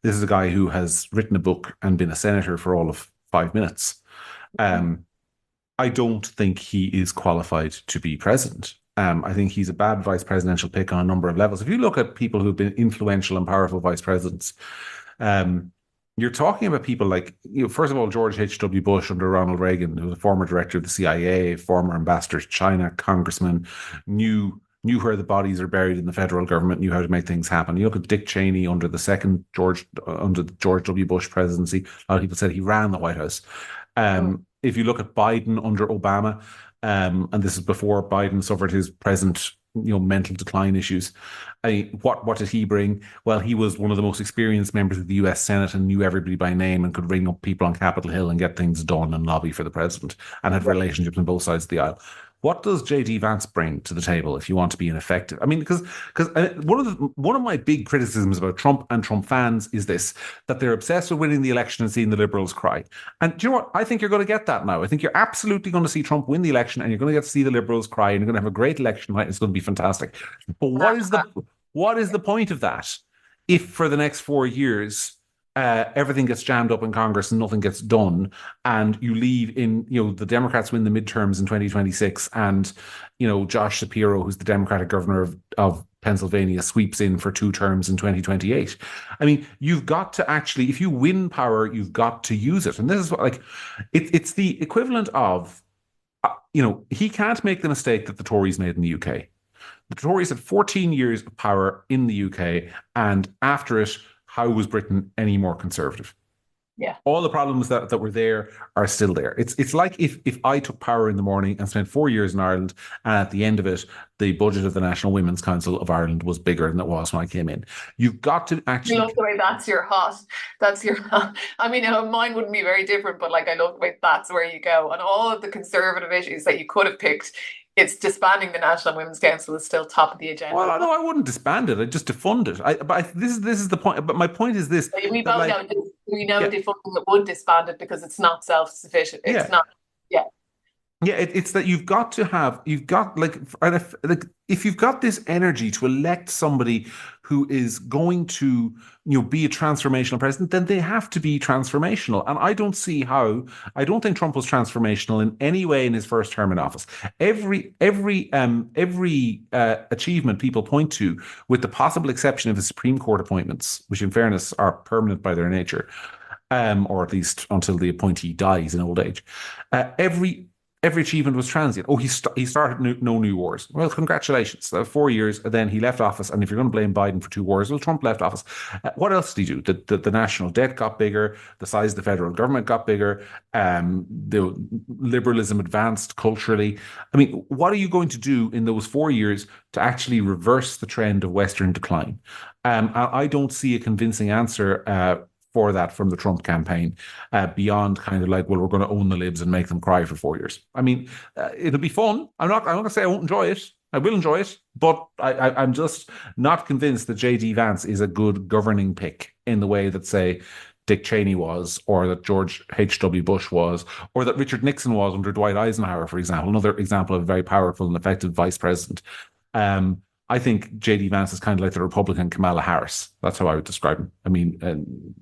This is a guy who has written a book and been a senator for all of 5 minutes. I don't think he is qualified to be president. I think he's a bad vice presidential pick on a number of levels. If you look at people who've been influential and powerful vice presidents, you're talking about people like, first of all, George H.W. Bush under Ronald Reagan, who was a former director of the CIA, former ambassador to China, congressman, knew where the bodies are buried in the federal government, knew how to make things happen. You look at Dick Cheney under the George W. Bush presidency. A lot of people said he ran the White House. If you look at Biden under Obama, and this is before Biden suffered his present mental decline issues. What did he bring? Well, he was one of the most experienced members of the US Senate and knew everybody by name and could ring up people on Capitol Hill and get things done and lobby for the president and had relationships on both sides of the aisle. What does JD Vance bring to the table if you want to be an effective? I mean, because one of my big criticisms about Trump and Trump fans is this, that they're obsessed with winning the election and seeing the liberals cry. And do you know what? I think you're going to get that now. I think you're absolutely going to see Trump win the election and you're going to get to see the liberals cry and you're going to have a great election night. It's going to be fantastic. But what is the point of that if for the next 4 years everything gets jammed up in Congress and nothing gets done, and you leave in, the Democrats win the midterms in 2026, and, Josh Shapiro, who's the Democratic governor of Pennsylvania, sweeps in for 2 terms in 2028. I mean, you've got to actually, if you win power, you've got to use it. And this is what, it's the equivalent of, he can't make the mistake that the Tories made in the UK. The Tories had 14 years of power in the UK, and after it, how was Britain any more conservative? Yeah. All the problems that were there are still there. It's like if I took power in the morning and spent 4 years in Ireland, and at the end of it, the budget of the National Women's Council of Ireland was bigger than it was when I came in. You've got to actually. I love the way that's your hot. I mean, mine wouldn't be very different, but I love the way that's where you go. And all of the conservative issues that you could have picked, it's disbanding the National Women's Council is still top of the agenda. Well, I wouldn't disband it. I'd just defund it. This is the point. But my point is this: we both know defunding it would disband it because it's not self-sufficient. It's not. Yeah. Yeah, it's that you've got if you've got this energy to elect somebody who is going to be a transformational president, then they have to be transformational. And I don't think Trump was transformational in any way in his first term in office. Every achievement people point to, with the possible exception of his Supreme Court appointments, which in fairness are permanent by their nature, or at least until the appointee dies in old age, Every achievement was transient. Oh, he started no new wars. Well, congratulations. 4 years, and then he left office. And if you're going to blame Biden for 2 wars, well, Trump left office. What else did he do? The national debt got bigger. The size of the federal government got bigger. The liberalism advanced culturally. I mean, what are you going to do in those 4 years to actually reverse the trend of Western decline? I don't see a convincing answer for that from the Trump campaign, beyond kind of like, well, we're going to own the libs and make them cry for 4 years. I mean, it'll be fun. I'm not going to say I won't enjoy it. I will enjoy it, but I'm just not convinced that JD Vance is a good governing pick in the way that, say, Dick Cheney was, or that George H.W. Bush was, or that Richard Nixon was under Dwight Eisenhower, for example. Another example of a very powerful and effective vice president. I think JD Vance is kind of like the Republican Kamala Harris. That's how I would describe him. I mean,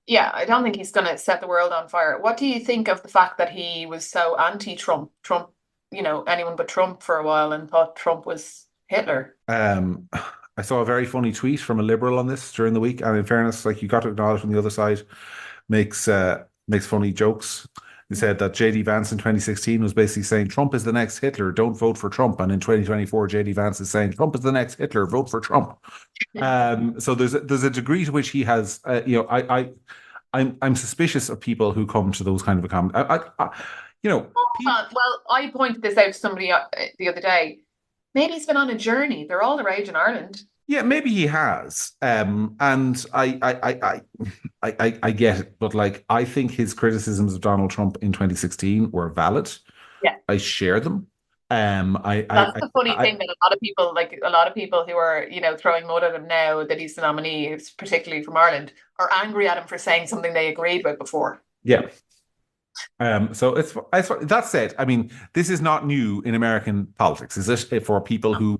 yeah, I don't think he's going to set the world on fire. What do you think of the fact that he was so anti-Trump? Trump, anyone but Trump for a while, and thought Trump was Hitler. I saw a very funny tweet from a liberal on this during the week, and in fairness, like, you got to acknowledge when the other side makes funny jokes. He said that JD Vance in 2016 was basically saying Trump is the next Hitler, don't vote for Trump. And in 2024, JD Vance is saying Trump is the next Hitler, vote for Trump. So there's a degree to which he has, I'm suspicious of people who come to those kind of a comment. Well, I pointed this out to somebody the other day. Maybe he's been on a journey. They're all the rage in Ireland. Yeah, maybe he has, and I get it, but like, I think his criticisms of Donald Trump in 2016 were valid. Yeah, I share them. That's the funny thing, that a lot of people who are throwing mud at him now that he's the nominee, particularly from Ireland, are angry at him for saying something they agreed with before. Yeah. So that said, I mean, this is not new in American politics, is it? For people who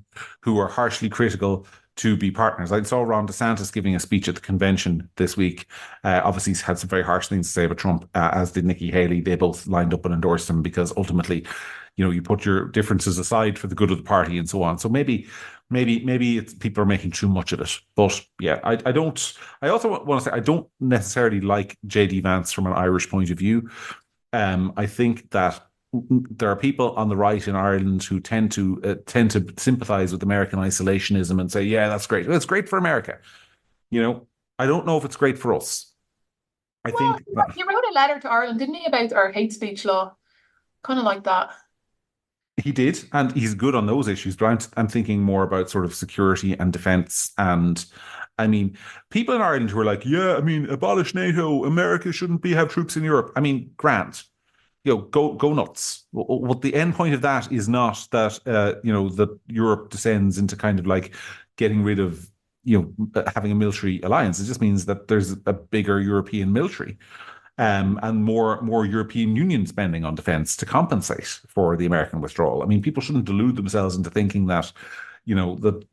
are harshly critical to be partners. I saw Ron DeSantis giving a speech at the convention this week. Obviously, he's had some very harsh things to say about Trump, as did Nikki Haley. They both lined up and endorsed him because ultimately, you put your differences aside for the good of the party and so on. So maybe people are making too much of it. But yeah, I don't. I also want to say I don't necessarily like JD Vance from an Irish point of view. I think that there are people on the right in Ireland who tend to sympathise with American isolationism and say, "Yeah, that's great. It's great for America." I don't know if it's great for us. I think he wrote a letter to Ireland, didn't he, about our hate speech law, kind of like that. He did, and he's good on those issues. But I'm thinking more about sort of security and defence. And I mean, people in Ireland who are like, "Yeah, I mean, abolish NATO. America shouldn't have troops in Europe." I mean, grant. Go nuts. What the end point of that is not that that Europe descends into kind of like getting rid of having a military alliance. It just means that there's a bigger European military, and more European Union spending on defence to compensate for the American withdrawal. I mean, people shouldn't delude themselves into thinking that that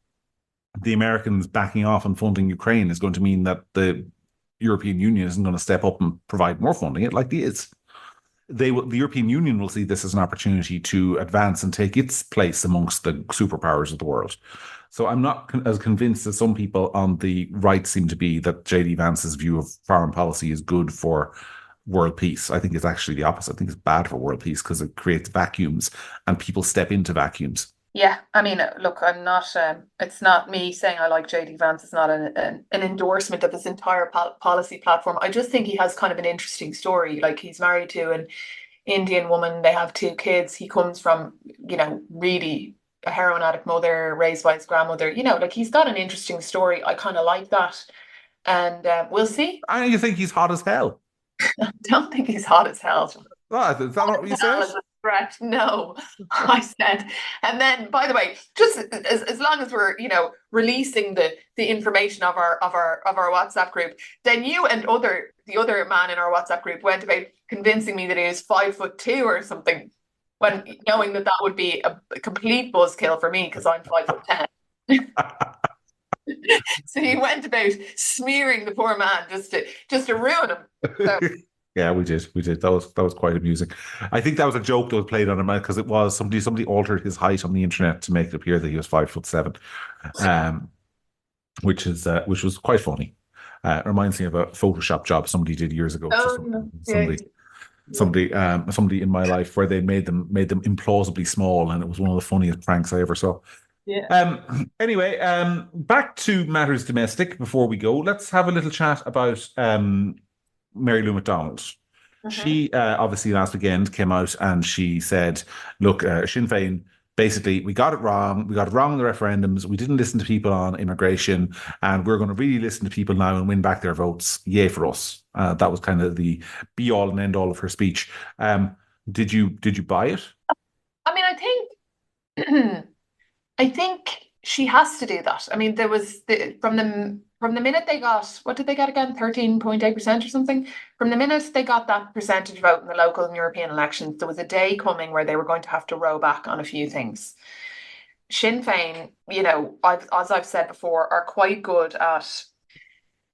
the Americans backing off and funding Ukraine is going to mean that the European Union isn't going to step up and provide more funding. It likely is. The European Union will see this as an opportunity to advance and take its place amongst the superpowers of the world. So I'm not as convinced as some people on the right seem to be that JD Vance's view of foreign policy is good for world peace. I think it's actually the opposite. I think it's bad for world peace because it creates vacuums and people step into vacuums. Yeah, I mean, look, I'm not. It's not me saying I like JD Vance. It's not an endorsement of his entire policy platform. I just think he has kind of an interesting story. Like, he's married to an Indian woman. They have 2 kids. He comes from, really a heroin addict mother raised by his grandmother. Like, he's got an interesting story. I kind of like that, and we'll see. I you think he's hot as hell. I don't think he's hot as hell. Oh, is that what you said? Correct. No, I said. And then, by the way, just as long as we're releasing the information of our WhatsApp group, then you and the other man in our WhatsApp group went about convincing me that he was 5'2" or something, when knowing that would be a complete buzzkill for me because I'm 5'10". So he went about smearing the poor man just to ruin him. So. Yeah, we did. That was quite amusing. I think that was a joke that was played on him because it was somebody altered his height on the internet to make it appear that he was 5'7", which was quite funny. It reminds me of a Photoshop job somebody did years ago. Oh, Somebody somebody in my life where they made them implausibly small, and it was one of the funniest pranks I ever saw. Yeah. Anyway, back to matters domestic before we go. Let's have a little chat about Mary Lou McDonald. Mhm. She obviously last weekend came out and she said, look, Sinn Féin, basically, we got it wrong. We got it wrong in the referendums. We didn't listen to people on immigration, and we're going to really listen to people now and win back their votes. Yay for us. That was kind of the be all and end all of her speech. Did you buy it? I mean, I think she has to do that. I mean, there was from the minute they got, what did they get again? 13.8% or something. From the minute they got that percentage vote in the local and European elections, there was a day coming where they were going to have to row back on a few things. Sinn Féin, as I've said before, are quite good at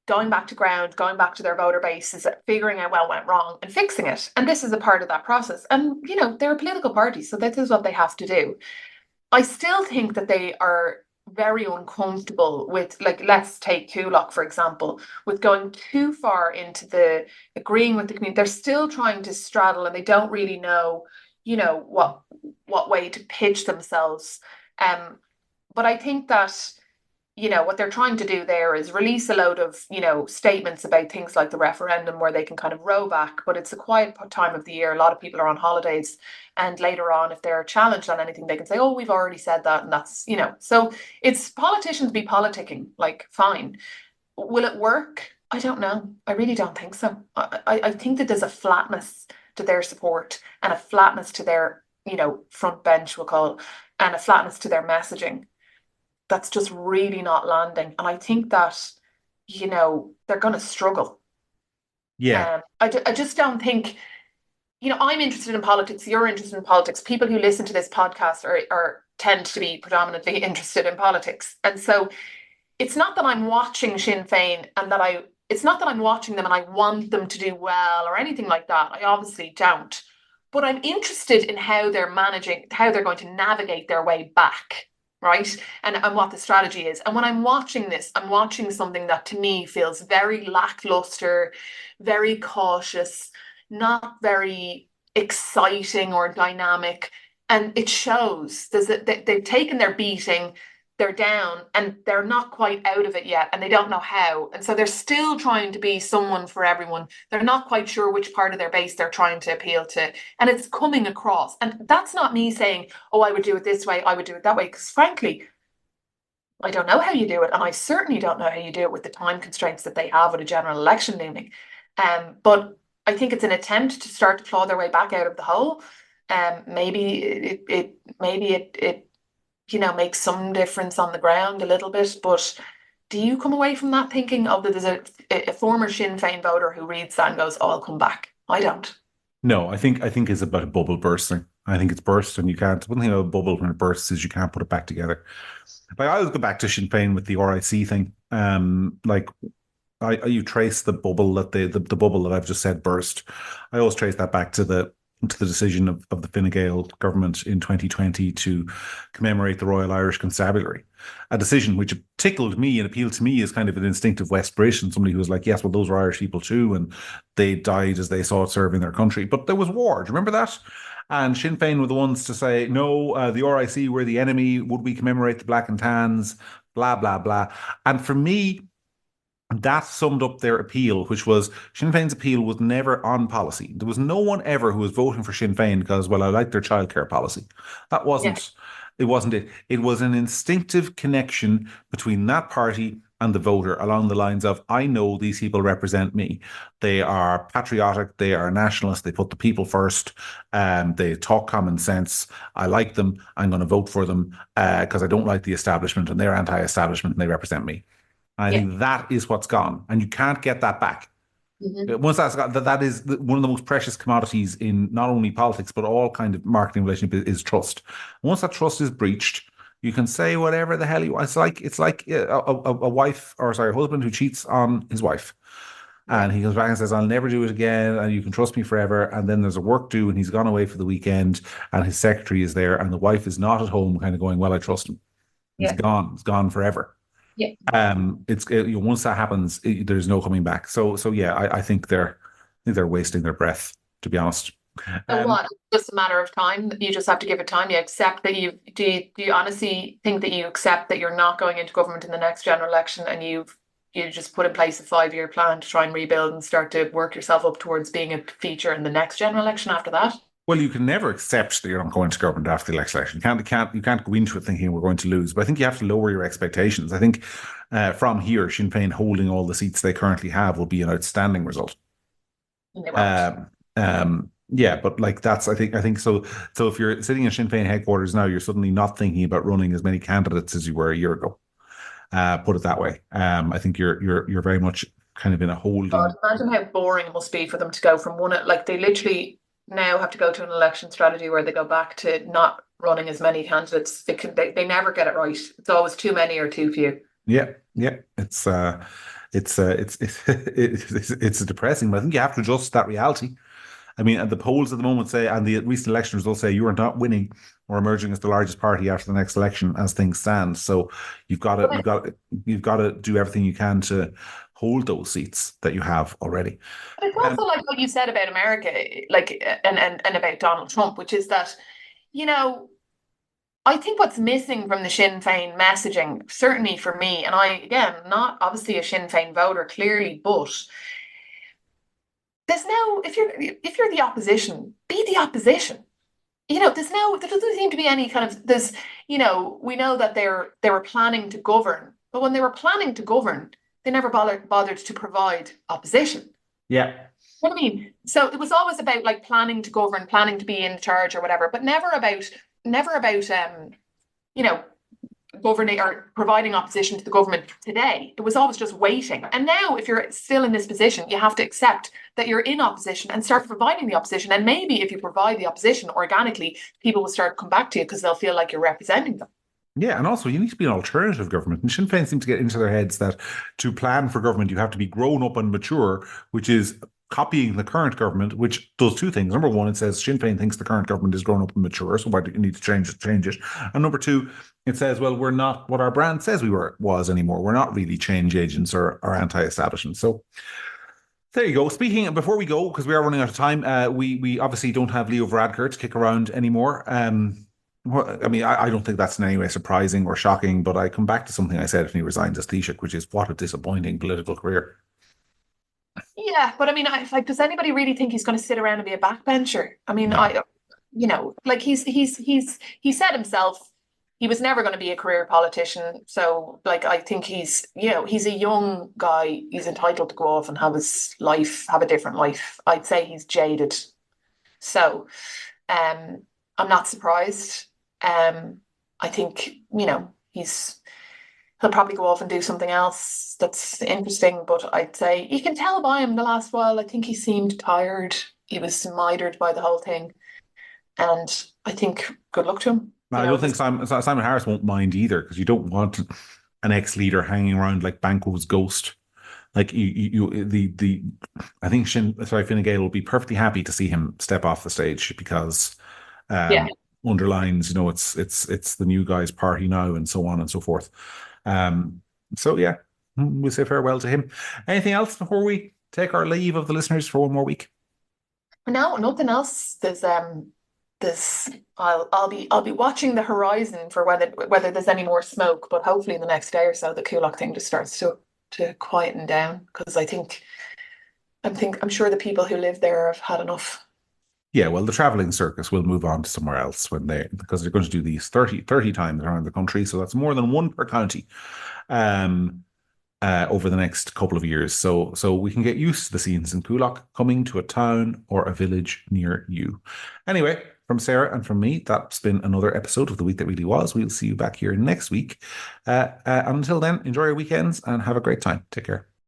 going back to ground, going back to their voter bases, figuring out what went wrong and fixing it. And this is a part of that process. And, they're a political party, so this is what they have to do. I still think that they are very uncomfortable with, like, let's take Coolock, for example, with going too far into the agreeing with the community. They're still trying to straddle and they don't really know, what way to pitch themselves. But I think that, what they're trying to do there is release a load of, statements about things like the referendum where they can kind of row back, but it's a quiet time of the year. A lot of people are on holidays. And later on, if they're challenged on anything, they can say, oh, we've already said that. And that's, so it's politicians be politicking, like, fine. Will it work? I don't know. I really don't think so. I think that there's a flatness to their support and a flatness to their, front bench, we'll call it, and a flatness to their messaging that's just really not landing. And I think that, they're going to struggle. Yeah. I just don't think, I'm interested in politics. You're interested in politics. People who listen to this podcast are tend to be predominantly interested in politics. And so it's not that I'm watching Sinn Féin and it's not that I'm watching them and I want them to do well or anything like that. I obviously don't. But I'm interested in how they're going to navigate their way back, right? And what the strategy is. And when I'm watching this, I'm watching something that to me feels very lackluster, very cautious, not very exciting or dynamic. And it shows. They've taken their beating, they're down, and they're not quite out of it yet, and they don't know how. And so they're still trying to be someone for everyone. They're not quite sure which part of their base they're trying to appeal to. And it's coming across. And that's not me saying, oh, I would do it this way, I would do it that way. Because frankly, I don't know how you do it. And I certainly don't know how you do it with the time constraints that they have with a general election looming. But I think it's an attempt to start to claw their way back out of the hole. Maybe it makes some difference on the ground a little bit, but do you come away from that thinking, oh, that there's a former Sinn Féin voter who reads that and goes, oh, I'll come back? I don't. No, I think it's about a bubble bursting. I think it's burst, and you can't. One thing about a bubble when it bursts is you can't put it back together. Like I always go back to Sinn Féin with the RIC thing. Like you trace the bubble that the bubble that I've just said burst. I always trace that back to the decision of the Fine Gael government in 2020 to commemorate the Royal Irish Constabulary, a decision which tickled me and appealed to me as kind of an instinctive West Brit and somebody who was like, yes, well, those were Irish people too, and they died as they saw it serving their country. But there was war. Do you remember that? And Sinn Féin were the ones to say, no, the RIC were the enemy. Would we commemorate the Black and Tans? Blah, blah, blah. And for me, that summed up their appeal, which was Sinn Féin's appeal was never on policy. There was no one ever who was voting for Sinn Féin because, well, I like their childcare policy. That Yeah. wasn't, it wasn't it. It was an instinctive connection between that party and the voter along the lines of, I know these people represent me. They are patriotic, they are nationalists, they put the people first, they talk common sense. I like them, I'm going to vote for them because I don't like the establishment and they're anti-establishment and they represent me. I Yeah. think that is what's gone, and you can't get that back. Mm-hmm. Once that's gone, that is one of the most precious commodities in not only politics but all kind of marketing relationship is trust. Once that trust is breached, you can say whatever the hell you want. It's like a wife or sorry, a husband who cheats on his wife. Yeah. And he comes back and says, I'll never do it again, and you can trust me forever. And then there's a work due, and he's gone away for the weekend, and his secretary is there, and the wife is not at home, kind of going, well, I trust him. He's Yeah. gone. He's gone forever. Yeah. Once that happens, there's no coming back. So yeah, I think they're wasting their breath. to be honest. So Um, what? It's just a matter of time. You just have to give it time. You accept that do you honestly think that you accept that you're not going into government in the next general election and you just put in place a 5-year plan to try and rebuild and start to work yourself up towards being a feature in the next general election after that? well, you can never accept that you're not going to government after the election. You can't go into it thinking we're going to lose. But I think you have to lower your expectations. I think from here, Sinn Féin holding all the seats they currently have will be an outstanding result. And they won't. Yeah, but like I think so. So if you're sitting in Sinn Féin headquarters now, you're suddenly not thinking about running as many candidates as you were a year ago. Put it that way. I think you're very much kind of in a God, holding. imagine how boring it must be for them to go from one, like they literally now have to go to an election strategy where they go back to not running as many candidates. They never get it right. It's always too many or too few. Yeah, yeah. It's depressing, but I think you have to adjust to that reality. I mean, and the polls at the moment say, and the recent election results say, you are not winning or emerging as the largest party after the next election, as things stand. So you've got to do everything you can to hold those seats that you have already. But it's Um, also like what you said about America, like and about Donald Trump, which is that, you know, I think what's missing from the Sinn Féin messaging, certainly for me, and I again not obviously a Sinn Féin voter, clearly, but there's no if you're the opposition, be the opposition. There doesn't seem to be any kind of this, we know that they were planning to govern, but when they were planning to govern, they never bothered to provide opposition. yeah, What I mean? So it was always about like planning to govern, planning to be in charge or whatever, but never about you know, governing or providing opposition to the government today. It was always just waiting. And now, if you're still in this position, you have to accept that you're in opposition and start providing the opposition. And maybe if you provide the opposition organically, people will start to come back to you because they'll feel like you're representing them. yeah, and also you need to be an alternative government. And Sinn Féin seem to get into their heads that to plan for government, you have to be grown up and mature, which is copying the current government, which does two things. Number one, it says Sinn Féin thinks the current government is grown up and mature, so why do you need to change it? Change it. And number two, it says, well, we're not what our brand says was anymore. We're not really change agents or anti-establishment. So there you go. Speaking before we go, because we are running out of time, we obviously don't have Leo Varadkar to kick around anymore. I mean, I don't think that's in any way surprising or shocking, but I come back to something I said when he resigned as Taoiseach, which is what a disappointing political career. Yeah, but I mean, like, does anybody really think he's going to sit around and be a backbencher? I mean, No. like he said himself he was never going to be a career politician. So, like, I think he's a young guy. He's entitled to go off and have his life, have a different life. I'd say he's jaded. So, I'm not surprised. I think, he'll probably go off and do something else that's interesting. But I'd say you can tell by him the last while. I think he seemed tired. He was mired by the whole thing. And I think good luck to him. I don't think Simon Harris won't mind either, because you don't want an ex-leader hanging around like Banquo's ghost. Like I think Fine Gael will be perfectly happy to see him step off the stage, because Yeah. underlines, it's the new guy's party now, and so on and so forth. So yeah, we'll say farewell to him. Anything else before we take our leave of the listeners for one more week? No, nothing else. There's I'll be watching the horizon for whether there's any more smoke, but hopefully in the next day or so the Coolock thing just starts to quieten down, because I'm sure the people who live there have had enough. Yeah, well, the traveling circus will move on to somewhere else because they're going to do these 30 times around the country. So that's more than one per county over the next couple of years. So we can get used to the scenes in Coolock coming to a town or a village near you. Anyway, from Sarah and from me, that's been another episode of The Week That Really Was. We'll see you back here next week. Until then, enjoy your weekends and have a great time. Take care.